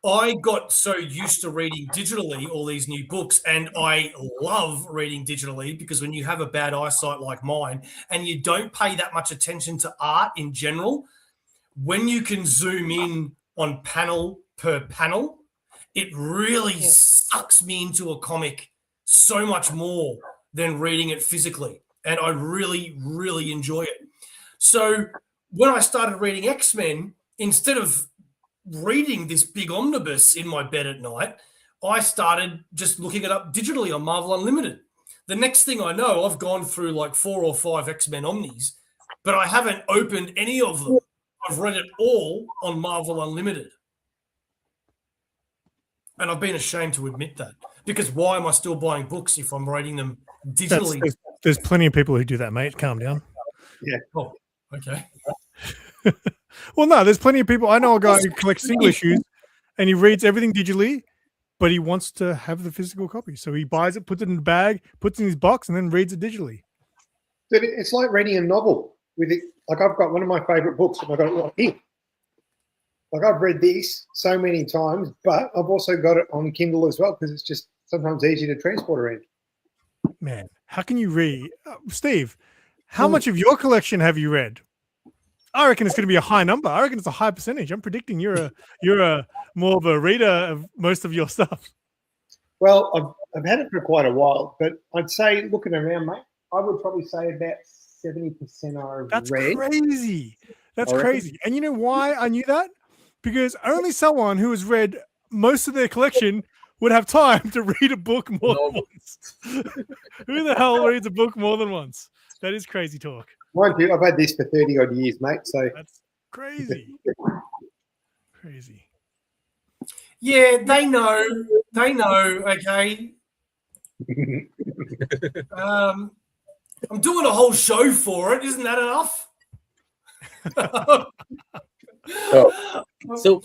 S1: I got so used to reading digitally all these new books, and I love reading digitally because when you have a bad eyesight like mine and you don't pay that much attention to art in general, when you can zoom in on panel per panel, it really sucks me into a comic so much more than reading it physically. And I really, really enjoy it. So when I started reading X-Men, instead of reading this big omnibus in my bed at night, I started just looking it up digitally on Marvel Unlimited. The next thing I know, I've gone through like 4 or 5 X-Men Omnis, but I haven't opened any of them. I've read it all on Marvel Unlimited. And I've been ashamed to admit that, because why am I still buying books if I'm reading them digitally?
S2: There's plenty of people who do that, mate. Calm down.
S7: Yeah.
S1: Oh, okay.
S2: Well, no, there's plenty of people. I know a guy who collects single issues and he reads everything digitally, but he wants to have the physical copy. So he buys it, puts it in the bag, puts it in his box, and then reads it digitally.
S7: But it's like reading a novel with it. Like, I've got one of my favorite books and I've got it right here. Like, I've read this so many times, but I've also got it on Kindle as well because it's just sometimes easy to transport around.
S2: Man, how can you read? Steve, how much of your collection have you read? I reckon it's going to be a high number. I reckon it's a high percentage. I'm predicting you're a more of a reader of most of your stuff.
S7: Well, I've had it for quite a while, but I'd say, looking around, mate, I would probably say about 70% I've
S2: That's
S7: read.
S2: crazy. That's crazy. And you know why I knew that? Because only someone who has read most of their collection would have time to read a book more than once. Who the hell reads a book more than once? That is crazy talk.
S7: Mind you, I've had this for 30 odd years, mate. So
S2: That's crazy. Crazy.
S1: Yeah, they know. Okay. I'm doing a whole show for it. Isn't that enough?
S4: So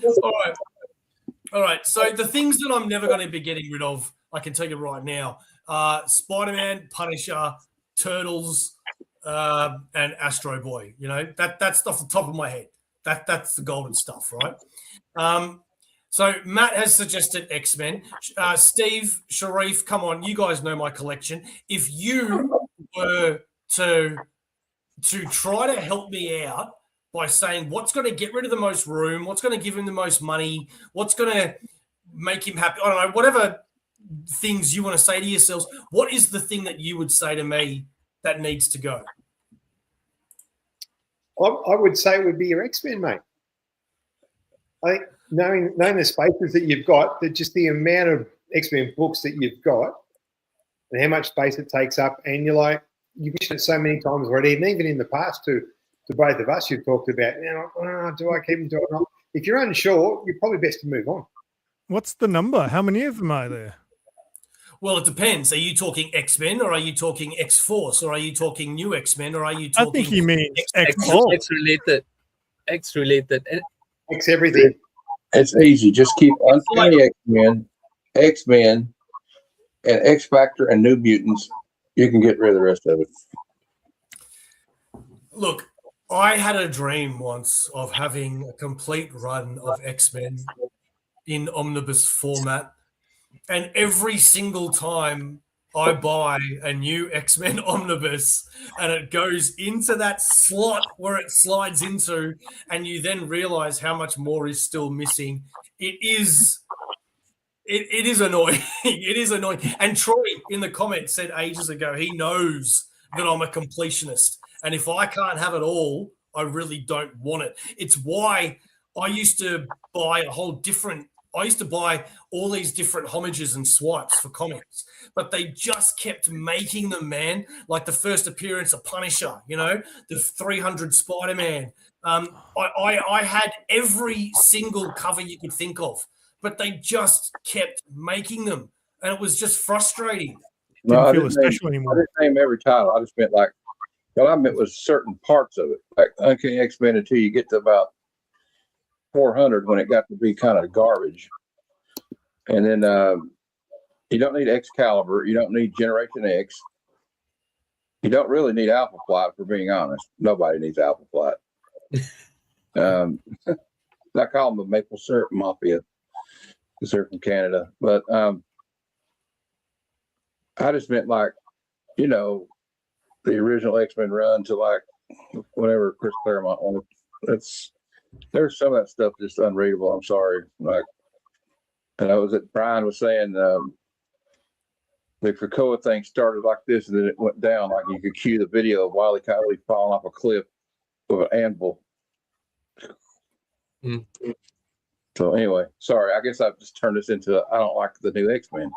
S1: all right. So the things that I'm never going to be getting rid of, I can tell you right now, Spider-Man, Punisher, Turtles, and Astro Boy. You know, that's off the top of my head. That's the golden stuff, right? So Matt has suggested X-Men. Steve, Sharif, come on, you guys know my collection. If you were to try to help me out by saying what's going to get rid of the most room, what's going to give him the most money, what's going to make him happy, I don't know, whatever things you want to say to yourselves, what is the thing that you would say to me that needs to go?
S7: I would say it would be your X-Men, mate. I think knowing the spaces that you've got, that just the amount of X-Men books that you've got and how much space it takes up, and you've mentioned it so many times already, and even in the past to both of us, you've talked about, do I keep them, do I not? If you're unsure, you're probably best to move on.
S2: What's the number? How many of them are there?
S1: Well, it depends. Are you talking X-Men, or are you talking X-Force, or are you talking New X-Men, or are you talking...
S2: I think he means
S4: X-related. X-related.
S7: X everything.
S3: It's easy. Just keep Uncanny X-Men, and X-Factor and New Mutants. You can get rid of the rest of it.
S1: Look, I had a dream once of having a complete run of X-Men in omnibus format, and every single time I buy a new X-Men omnibus and it goes into that slot where it slides into, and you then realize how much more is still missing, it is annoying. It is annoying. And Troy in the comments said ages ago he knows that I'm a completionist, and if I can't have it all, I really don't want it. It's why I used to buy all these different homages and swipes for comics, but they just kept making them, man. Like the first appearance of Punisher, the 300 Spider-Man. I had every single cover you could think of, but they just kept making them, and it was just frustrating.
S3: No,
S2: Didn't feel special anymore.
S3: I didn't name every title. I just meant what I meant was certain parts of it, like Uncanny X-Men until you get to about 400 when it got to be kind of garbage. And then you don't need Excalibur. You don't need Generation X. You don't really need Alpha Flight, for being honest. Nobody needs Alpha Flight. I call them the Maple Syrup Mafia because they're from Canada. But I just meant the original X-Men run to whatever Chris Claremont wanted. There's some of that stuff just unreadable. I'm sorry. Brian was saying the Krakoa thing started like this and then it went down. Like you could cue the video of Wile E. Coyote falling off a cliff with an anvil.
S4: Mm.
S3: So anyway, sorry. I guess I've just turned this into I don't like the new X-Men.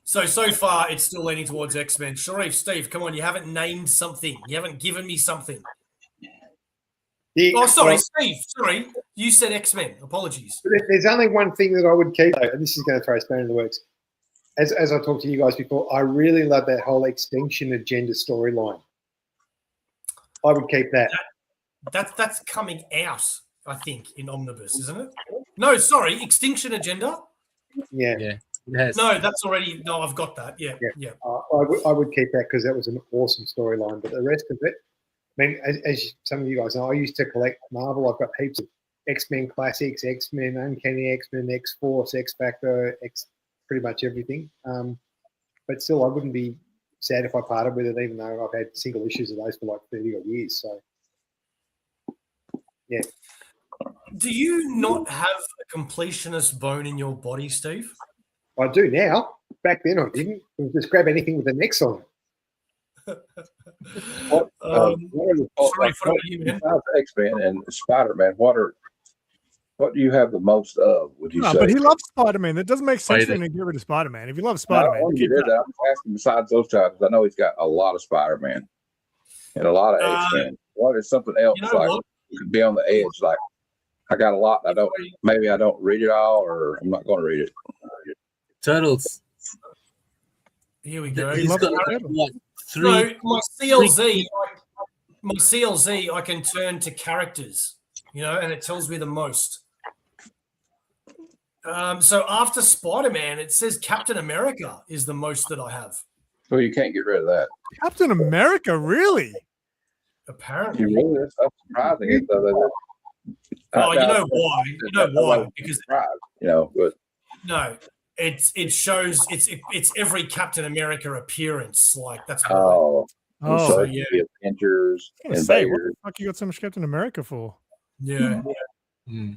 S1: So far, it's still leaning towards X-Men. Sharif, Steve, come on. You haven't named something. You haven't given me something. Steve. Sorry. You said X-Men. Apologies.
S7: There's only one thing that I would keep, and this is going to throw a spanner in the works. As I talked to you guys before, I really love that whole Extinction Agenda storyline. I would keep that.
S1: That's coming out, I think, in Omnibus, isn't it? No, sorry. Extinction Agenda?
S7: Yeah.
S4: Yes.
S1: No, that's already. No, I've got that. Yeah.
S7: I would keep that because that was an awesome storyline. But the rest of it, I mean, as some of you guys know, I used to collect Marvel. I've got heaps of X-Men classics, X-Men, Uncanny X-Men, X-Force, X-Factor, pretty much everything. But still, I wouldn't be sad if I parted with it, even though I've had single issues of those for 30 odd years. So, yeah.
S1: Do you not have a completionist bone in your body, Steve?
S7: I do now. Back then I didn't. Just grab anything with an X on it.
S3: What about you, man? X-Men and Spider-Man, what do you have the most of, would you say?
S2: But he loves Spider-Man. That doesn't make sense for him to get rid of Spider-Man. If you love Spider-Man,
S3: I'm asking besides those titles. I know he's got a lot of Spider-Man and a lot of X-Men. What is something else could be on the edge? Like I got a lot. Maybe I don't read it all, or I'm not going to read it.
S4: Turtles.
S1: Here we go.
S4: He's got
S1: my CLZ. My CLZ, I can turn to characters, and it tells me the most. So after Spider-Man, it says Captain America is the most that I have.
S3: Well, you can't get rid of that.
S2: Captain America, really?
S1: Apparently.
S3: really, that's surprising. It, though,
S1: Oh, you know why? You know why? Because
S3: but
S1: no, it shows it's every Captain America appearance. Like that's why.
S2: Oh,
S3: so
S1: yeah.
S3: the Avengers,
S2: I was gonna say, what
S3: Invaders.
S2: the fuck you got so much Captain America for?
S1: Yeah.
S4: Mm.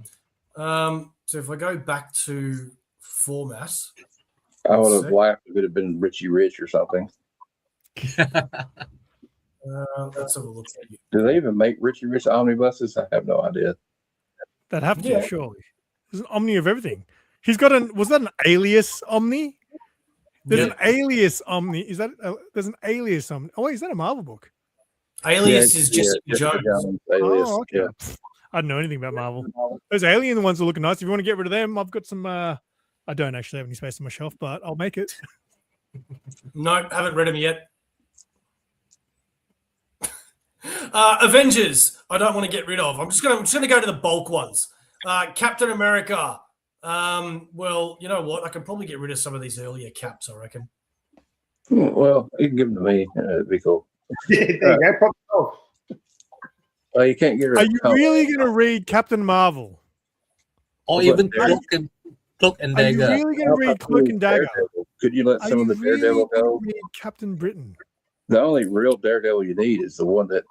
S1: So if I go back to format,
S3: I would have laughed if it had been Richie Rich or something.
S1: let's have a look at you.
S3: Do they even make Richie Rich omnibuses? I have no idea.
S2: That have to,
S1: Yeah.
S2: surely. There's an Omni of everything. He's got was that an alias Omni? There's an alias Omni. Is that there's an alias Omni? Oh, wait, is that a Marvel book?
S1: Alias is Jessica
S3: Jessica
S1: Jones.
S3: Alias.
S2: Oh, okay. I don't know anything about Marvel. Those alien ones are looking nice. If you want to get rid of them, I've got some. I don't actually have any space on my shelf, but I'll make it.
S1: No, haven't read them yet. Avengers, I don't want to get rid of. I'm just gonna go to the bulk ones. Captain America. Well, you know what? I can probably get rid of some of these earlier caps, I reckon.
S3: Well, you can give them to me. It'd be cool.
S7: Yeah, there you go. Problem solved.
S3: You can't get rid
S2: Are
S3: of
S2: you really going to read Captain Marvel?
S4: Or even Cloak and
S2: Are you
S4: Dagger.
S2: really going to read Cloak and Dagger?
S3: Could you let some of the Daredevil go?
S2: Read Captain Britain?
S3: The only real Daredevil you need is the one that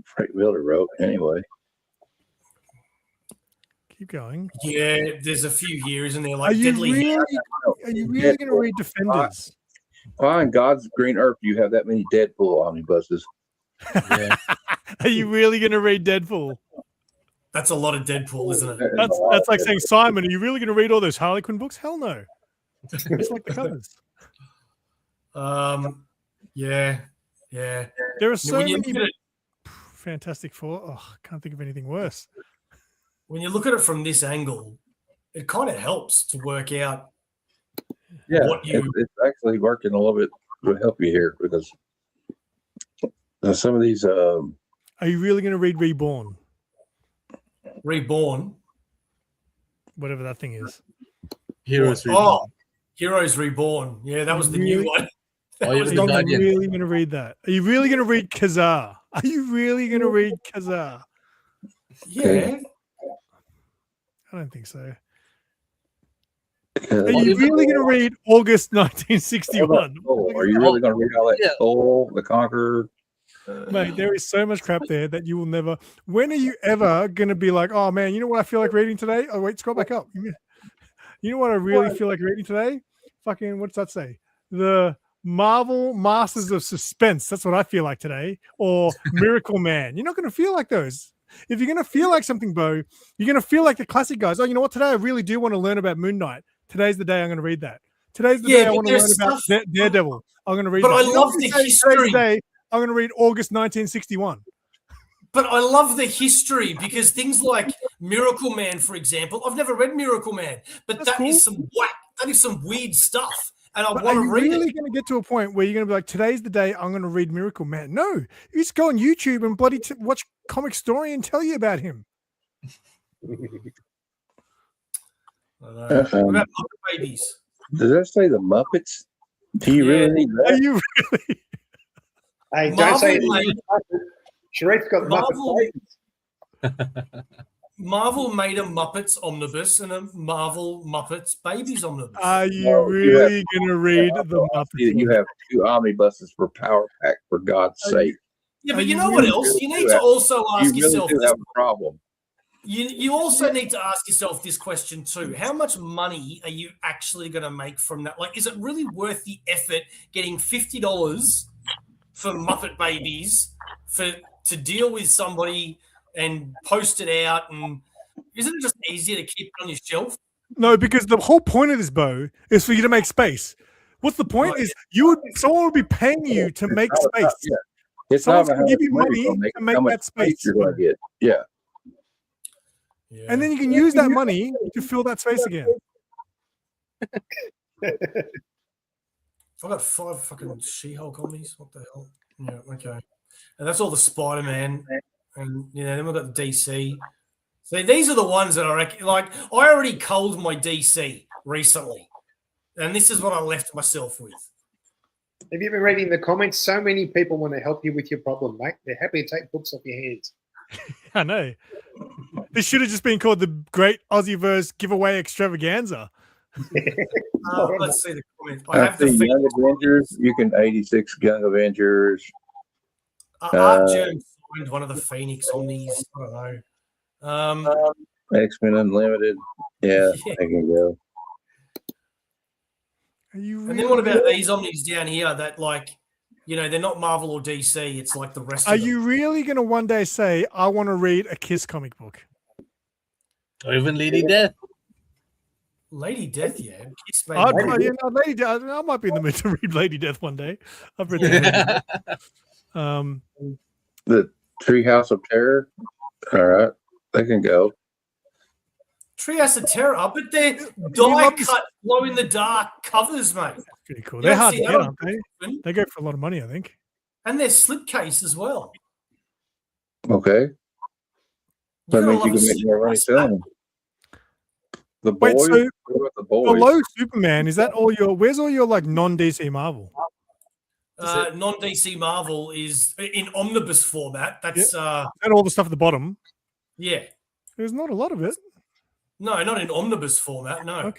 S3: Frank Miller wrote anyway.
S2: Keep going.
S1: Yeah, there's a few here, isn't there?
S2: Are
S1: Like
S2: you
S1: Deadly.
S2: really going to read Defenders?
S3: Why in God's green earth do you have that many Deadpool omnibuses?
S4: Yeah.
S2: Are you really going to read Deadpool?
S1: That's a lot of Deadpool, isn't it?
S2: That's like saying, Simon, are you really going to read all those Harley Quinn books? Hell no. It's like the covers.
S1: Yeah.
S2: There are so
S1: When you
S2: many
S1: look at it-
S2: Fantastic Four. Oh, I can't think of anything worse.
S1: when you look at it from this angle, it kind of helps to work out.
S3: Yeah,
S1: What you-
S3: it's actually working a little bit to help you here because some of these.
S2: Are you really going to read Reborn?
S1: Reborn.
S2: Whatever that thing is.
S4: Heroes
S1: Oh,
S4: Reborn.
S1: Heroes Reborn. Yeah, that was the
S2: Really?
S1: new one.
S4: Oh, you
S1: was
S4: read
S1: the-
S2: Are you
S4: Guardian.
S2: really going to read that? Are you really going to read Kazar? Are you really going to read Kazar?
S1: Yeah.
S2: I don't think so.
S3: Uh,
S2: Are you really going to read August 1961?
S3: Are you really going to read all that?
S4: Yeah.
S3: Soul, the Conqueror.
S2: Mate, there is so much crap there that you will never. When are you ever going to be like, oh man, you know what I feel like reading today? Oh wait, scroll back up. You know what I really feel like reading today? Fucking, what's that say? The Marvel Masters of Suspense. That's what I feel like today. Or Miracle Man. You're not going to feel like those. If you're going to feel like something, Beau, you're going to feel like the classic guys. Oh, you know what? Today I really do want to learn about Moon Knight. Today's the day I'm going to read that. Today's the
S1: Yeah,
S2: day I
S1: but
S2: want to learn
S1: there's
S2: about
S1: stuff-
S2: Daredevil. I'm going to read
S1: But
S2: that.
S1: I
S2: You know
S1: love
S2: what
S1: the
S2: I'm saying?
S1: history.
S2: Today's the day I'm going to read August 1961.
S1: But I love the history because things like Miracle Man, for example, I've never read Miracle Man, but
S2: That's
S1: that is
S2: cool.
S1: some whack. That is some weird stuff, and I
S2: But
S1: want
S2: are
S1: to
S2: you
S1: read
S2: really
S1: it.
S2: going to get to a point where you're going to be like, today's the day I'm going to read Miracle Man? No, you just go on YouTube and bloody watch Comic Story and tell you about him.
S1: I know. What about Muppet Babies?
S3: Does that say the Muppets? Do you really need
S2: Are
S3: that?
S2: you
S7: Hey, don't
S1: Marvel
S7: say
S1: made-
S7: Sharif's got the
S1: Marvel-
S7: Muppet.
S1: Marvel made a Muppets omnibus and a Marvel Muppets Babies omnibus.
S2: Are you
S3: No, you
S2: really going to read the Muppets?
S3: You have two omnibuses for Power Pack, for God's sake.
S1: yeah,
S2: are
S1: but you
S2: you
S1: know what
S2: really
S1: else? You
S3: do
S1: need
S3: that?
S1: to also
S3: You
S1: ask
S3: really
S1: yourself.
S3: do
S1: This,
S3: have a problem.
S1: you also need to ask yourself this question too: how much money are you actually going to make from that? Like, is it really worth the effort getting $50 for Muppet Babies to deal with somebody and post it out? And isn't it just easier to keep it on your shelf?
S2: No, because the whole point of this, Beau, is for you to make space. What's the point?
S1: Right.
S2: Is someone would be paying you to make
S3: It's not
S2: space.
S3: about- yeah. It's not
S2: Someone's
S3: about
S2: gonna
S3: how
S2: give
S3: much
S2: you
S3: money
S2: money
S3: you're gonna make,
S2: to make
S3: how much
S2: that space.
S3: you're going to get. Yeah.
S1: Yeah.
S2: And then you can use that money to fill that space again.
S1: I've got 5 fucking She-Hulk omnis. What the hell? Yeah, okay. And that's all the Spider-Man. And, then we've got the DC. So these are the ones that I reckon, like, I already culled my DC recently. And this is what I left myself with.
S7: Have you been reading the comments? So many people want to help you with your problem, mate. They're happy to take books off your hands.
S2: I know. This should have just been called the Great Aussieverse Giveaway Extravaganza.
S1: Let's see the comments. I have the
S3: Young Avengers. You can 86 Young Avengers.
S1: Art Germ signed one of the Phoenix Omnis. I don't know.
S3: X-Men Unlimited. Yeah, I can go.
S2: Are you
S1: And
S2: really?
S1: then what about these Omnis down here that, like, you know, they're not Marvel or DC. It's like the rest
S2: Are
S1: of them.
S2: you really going to one day say, I want to read a Kiss comic book?
S4: Or even Lady Death.
S1: Lady Death, yeah. Kiss made
S2: I'd,
S1: money.
S2: you know, Lady Death, I might be in the mood to read Lady Death one day. I've read the
S3: The Treehouse of Terror. All right, they can go.
S1: Treehouse of Terror, but they're
S2: love this-
S1: die-cut, glow-in-the-dark covers, mate.
S2: pretty cool.
S1: You
S2: They're
S1: don't
S2: hard
S1: see
S2: to
S1: that
S2: get,
S1: on
S2: aren't they?
S1: Brisbane.
S2: They go for a lot of money, I think.
S1: And they're slipcase as well.
S3: Okay, that
S1: You're
S3: means you
S1: gonna
S3: can
S1: love
S3: make more money
S1: slipcase,
S3: selling them. The boys.
S2: Wait, so
S3: What about the boys?
S2: below Superman, is that all your, where's all your like non-DC Marvel?
S1: Non-DC Marvel is in omnibus format. That's
S2: And all the stuff at the bottom?
S1: yeah.
S2: There's not a lot of it.
S1: No, not in omnibus format. No,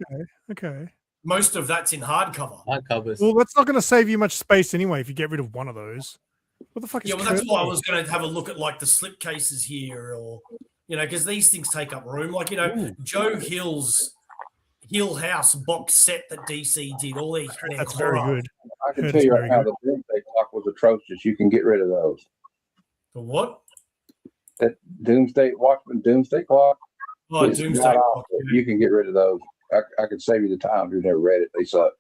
S2: Okay.
S1: most of that's in hardcover.
S4: Hardcovers.
S2: Well, that's not going to save you much space anyway if you get rid of one of those. What the fuck is
S1: Yeah, well, that's why I
S2: Kirby?
S1: was going to have a look at like the slipcases here, or you know, because these things take up room. Like, you know, Joe Hill's Hill House box set that DC did. All their
S2: That's very
S1: horror.
S2: good.
S3: I can
S2: That's
S3: tell you right
S2: very
S3: now,
S2: good.
S3: the Doomsday Clock was atrocious. You can get rid of those.
S1: The what?
S3: That Watchmen Doomsday Clock.
S1: Oh,
S3: is
S1: Doomsday
S3: god
S1: Clock,
S3: awful.
S1: yeah.
S3: You can get rid of those. I could save you the time if you've never read it. They suck.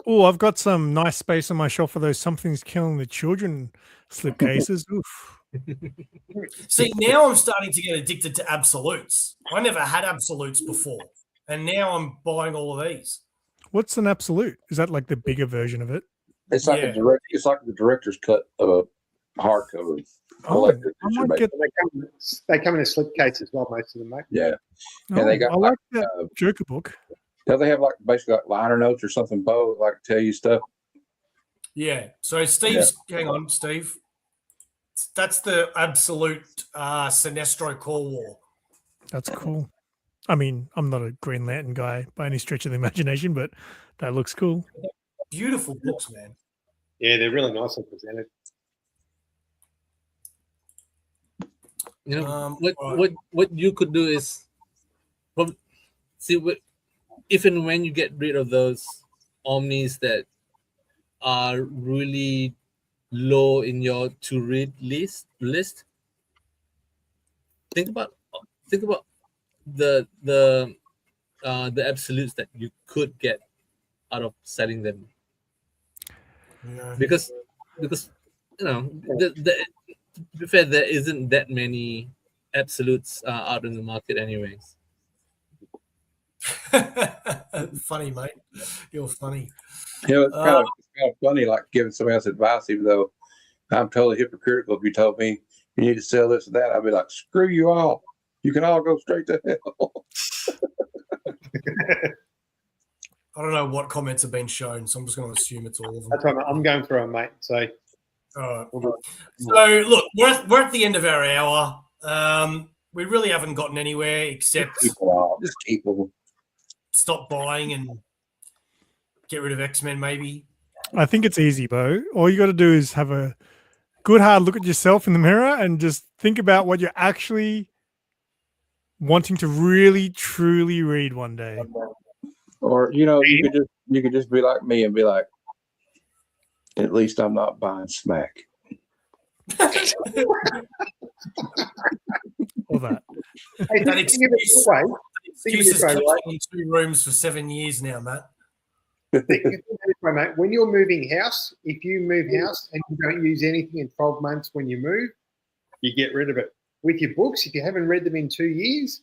S2: Oh, I've got some nice space on my shelf for those Something's Killing the Children slipcases. Oof.
S1: See, now I'm starting to get addicted to absolutes. I never had absolutes before, and now I'm buying all of these.
S2: What's an absolute? Is that like the bigger version of it?
S3: It's like
S1: Yeah.
S3: it's like the director's cut of a hardcover.
S2: Oh,
S3: collector's
S2: I
S3: edition,
S2: might get.
S7: They come in a slipcase as well, most of them, mate.
S3: Yeah.
S2: Oh,
S3: they got
S2: I like that Joker book.
S3: Don't they have like basically like liner notes or something, Beau, like tell you stuff?
S1: Yeah. So Steve's, hang on, Steve. That's the absolute Sinestro Core War.
S2: That's cool. I mean, I'm not a Green Lantern guy by any stretch of the imagination, but that looks cool.
S1: Beautiful books, man.
S7: Yeah, they're really nicely presented.
S4: You know,
S1: right.
S4: what you could do is, if and when you get rid of those omnis that are really low in your to read list, think about the absolutes that you could get out of selling them,
S1: Yeah.
S4: because you know to be fair, there isn't that many absolutes out in the market anyways.
S1: Funny, mate. You're funny.
S3: You know, it's kind of funny, like giving somebody else advice, even though I'm totally hypocritical. If you told me you need to sell this or that, I'd be like, screw you all. You can all go straight to hell.
S1: I don't know what comments have been shown, so I'm just going to assume it's all of them.
S7: That's what I'm going through them, mate. So
S1: All right. So, look, we're at the end of our hour. We really haven't gotten anywhere except
S3: Just keep them.
S1: stop buying and get rid of X-Men, maybe.
S2: I think it's easy, Beau. All you got to do is have a good hard look at yourself in the mirror and just think about what you're actually wanting to really, truly read one day.
S3: Or you could just be like me and be like, at least I'm not buying smack.
S2: All that.
S7: hey,
S1: That
S7: think of it this way.
S1: Excuse has
S7: Think of it this way,
S1: kept me in 2 rooms for 7 years now, Matt.
S7: Think of it this way, mate. When you're moving house, if you move house and you don't use anything in 12 months when you move, you get rid of it. With your books, if you haven't read them in 2 years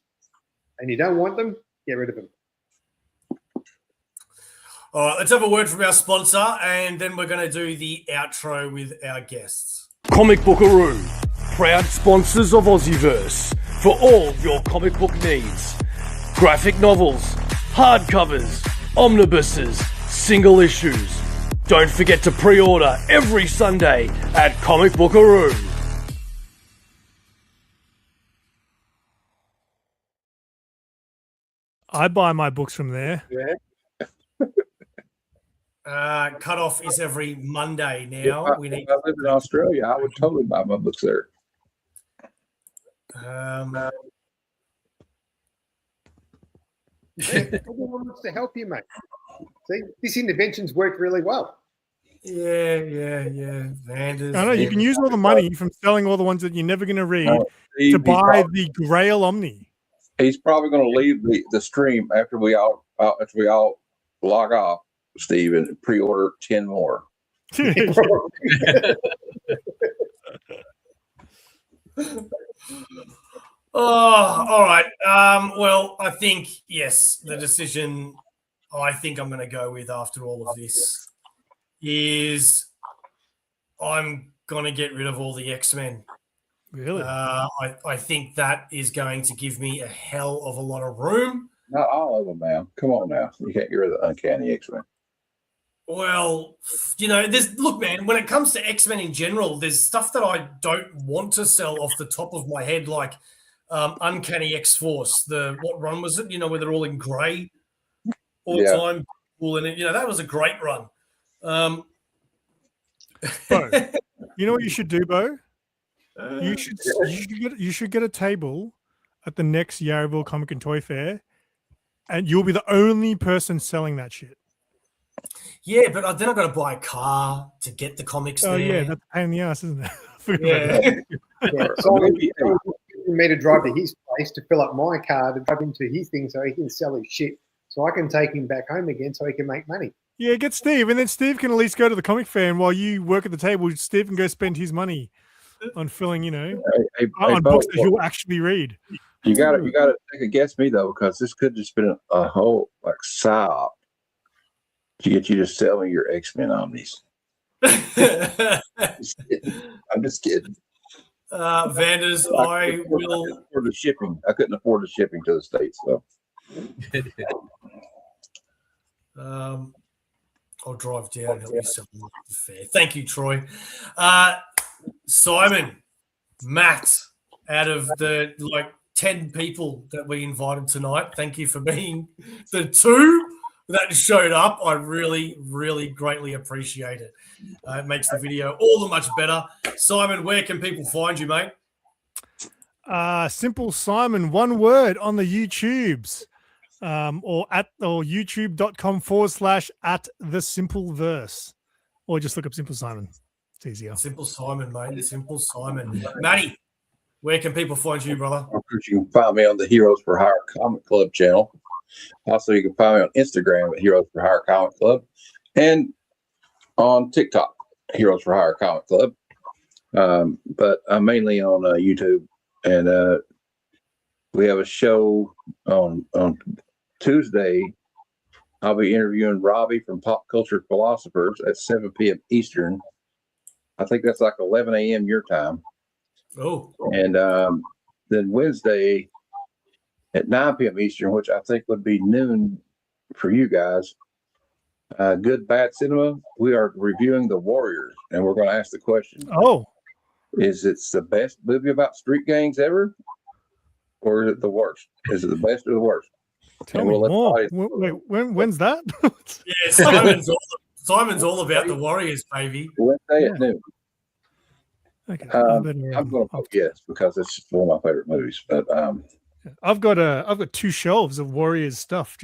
S7: and you don't want them, get rid of them.
S1: All right, let's have a word from our sponsor, and then we're going to do the outro with our guests.
S6: Comic Bookaroo, proud sponsors of Aussieverse for all your comic book needs. Graphic novels, hardcovers, omnibuses, single issues. Don't forget to pre-order every Sunday at Comic Bookaroo.
S2: I buy my books from there.
S1: Cutoff is every Monday now.
S3: If I lived in Australia, I would totally buy my books there.
S7: Everyone wants to help you, mate. See, this intervention's worked really well.
S1: Yeah. Vanders.
S2: I know you can use all the money from selling all the ones that you're never going to read
S3: Steve,
S2: to buy the Grail Omni.
S3: He's probably going to leave the stream after we all log off, Steve, and pre-order 10 more.
S1: Oh, all right. Well, I think, yes, the decision I think I'm going to go with after all of this is I'm going to get rid of all the X-Men.
S2: Really?
S1: I think that is going to give me a hell of a lot of room.
S3: Not all of them, man. Come on now. You can't get rid of the Uncanny X-Men.
S1: Well, look, man, when it comes to X-Men in general, there's stuff that I don't want to sell off the top of my head, like Uncanny X-Force. What run was it? Where they're all in grey all the time. Cool, and that was a great run.
S2: Beau, you know what you should do, Beau? You should get a table at the next Yarraville Comic and Toy Fair, and you'll be the only person selling that shit.
S1: Yeah, but then I've got to buy a car to get the comics there.
S2: Oh, yeah, that's a pain in the ass, isn't it?
S7: So he me to drive to his place to fill up my car to drive into his thing so he can sell his shit, so I can take him back home again so he can make money.
S2: Yeah, get Steve, and then Steve can at least go to the comic fair, and while you work at the table, Steve can go spend his money on filling, on books that he'll actually read.
S3: You got to take a guess me though, because this could just been a whole psyop to get you to sell me your X-Men Omnis. I'm just kidding.
S1: Vanders, I will
S3: afford the shipping. I couldn't afford the shipping to the States, so
S1: I'll drive down and help you sell them at the fair. Thank you, Troy. Simon, Matt, out of the 10 people that we invited tonight, thank you for being the 2 that showed up. I really, really greatly appreciate it. It makes the video all the much better. Simon, where can people find you, mate?
S2: SimpleSimon, one word, on the YouTubes, or youtube.com/@thesimpleverse, or just look up SimpleSimon. It's easier.
S1: SimpleSimon, mate. SimpleSimon. Matty, where can people find you, brother?
S3: Of course, you can find me on the Heroes for Hire Comic Club channel. Also, you can find me on Instagram at Heroes for Hire Comic Club, and on TikTok, Heroes for Hire Comic Club. But I'm mainly on YouTube, and we have a show on Tuesday. I'll be interviewing Robbie from Pop Culture Philosophers at 7 p.m. Eastern. I think that's like 11 a.m. your time.
S1: Oh.
S3: And then Wednesday at 9 p.m. Eastern, which I think would be noon for you guys. Good Bad Cinema. We are reviewing The Warriors, and we're going to ask the question.
S2: Oh.
S3: Is it the best movie about street gangs ever? Or is it the worst? Is it the best or the worst?
S2: Tell me more. Wait, when's that?
S1: Yeah, Simon's all about the Warriors, baby.
S3: Wednesday at noon.
S2: Okay.
S3: I'm going to vote yes, because it's just one of my favorite movies. But
S2: I've got 2 shelves of Warriors stuff,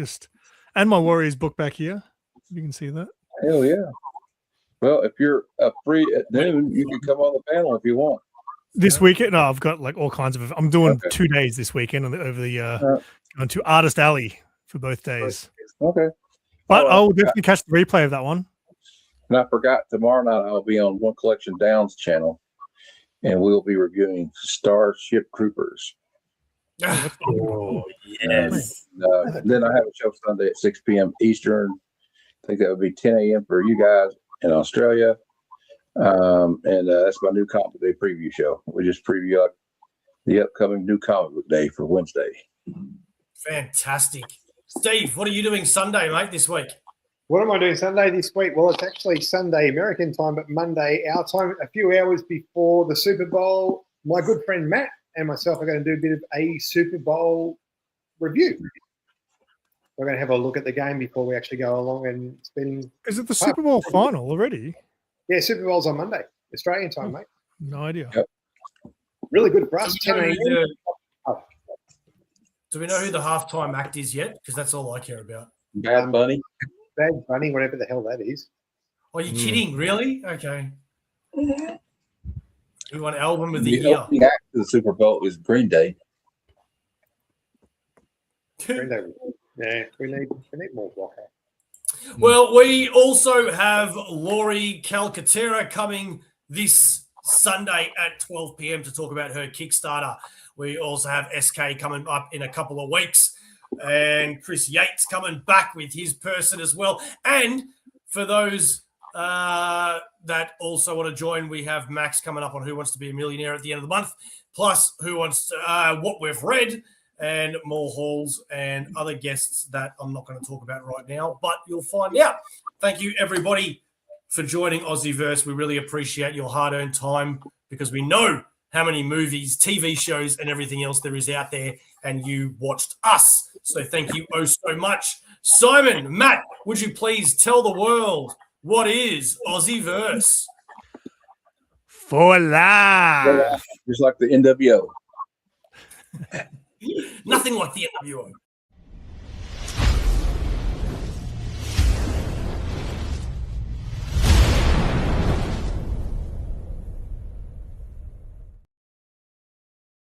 S2: and my Warriors book back here. You can see that.
S3: Hell yeah. Well, if you're free at noon, you can come on the panel if you want.
S2: This weekend, no, I've got all kinds of. I'm doing 2 days this weekend going to Artist Alley for both days.
S3: Okay.
S2: But I will definitely catch the replay of that one.
S3: And I forgot, tomorrow night I'll be on One Collection Downs channel, and we'll be reviewing Starship Troopers.
S1: Oh, yes.
S3: Then I have a show Sunday at 6 p.m. Eastern. I think that would be 10 a.m. for you guys in Australia. And that's my new comic day preview show. We just preview the upcoming new comic book day for Wednesday.
S1: Fantastic. Steve, what are you doing Sunday, mate, this week?
S7: What am I doing Sunday this week? Well, it's actually Sunday American time, but Monday our time, a few hours before the Super Bowl. My good friend Matt and myself are going to do a bit of a Super Bowl review. We're going to have a look at the game before we actually go along and spend.
S2: Is it the Super Bowl final already?
S7: Yeah, Super Bowl's on Monday, Australian time, mate.
S2: No idea.
S3: Yep.
S7: Really good for us.
S1: Do
S7: 10
S1: we know
S7: a.m.
S1: do we know who the halftime act is yet? Because that's all I care about.
S3: Bad Bunny.
S7: Bad Bunny, whatever the hell that is.
S1: Are you kidding? Really? Okay. We want album of the
S3: The
S1: year.
S3: opening act of the Super Bowl is Green Day.
S7: Green Day. Yeah, we need more rock act.
S1: Well, we also have Laurie Calcaterra coming this Sunday at 12 p.m. to talk about her Kickstarter. We also have SK coming up in a couple of weeks, and Chris Yates coming back with his person as well. And for those that also want to join, we have Max coming up on Who Wants to Be a Millionaire at the end of the month, plus Who Wants to, What We've Read, and more hauls and other guests that I'm not going to talk about right now, but you'll find out. Thank you, everybody, for joining Aussieverse. We really appreciate your hard-earned time because we know how many movies, TV shows, and everything else there is out there, and you watched us. So thank you oh so much. Simon, Matt, would you please tell the world what is Aussieverse?
S2: For life.
S3: Just like the NWO.
S1: Nothing like the NWO.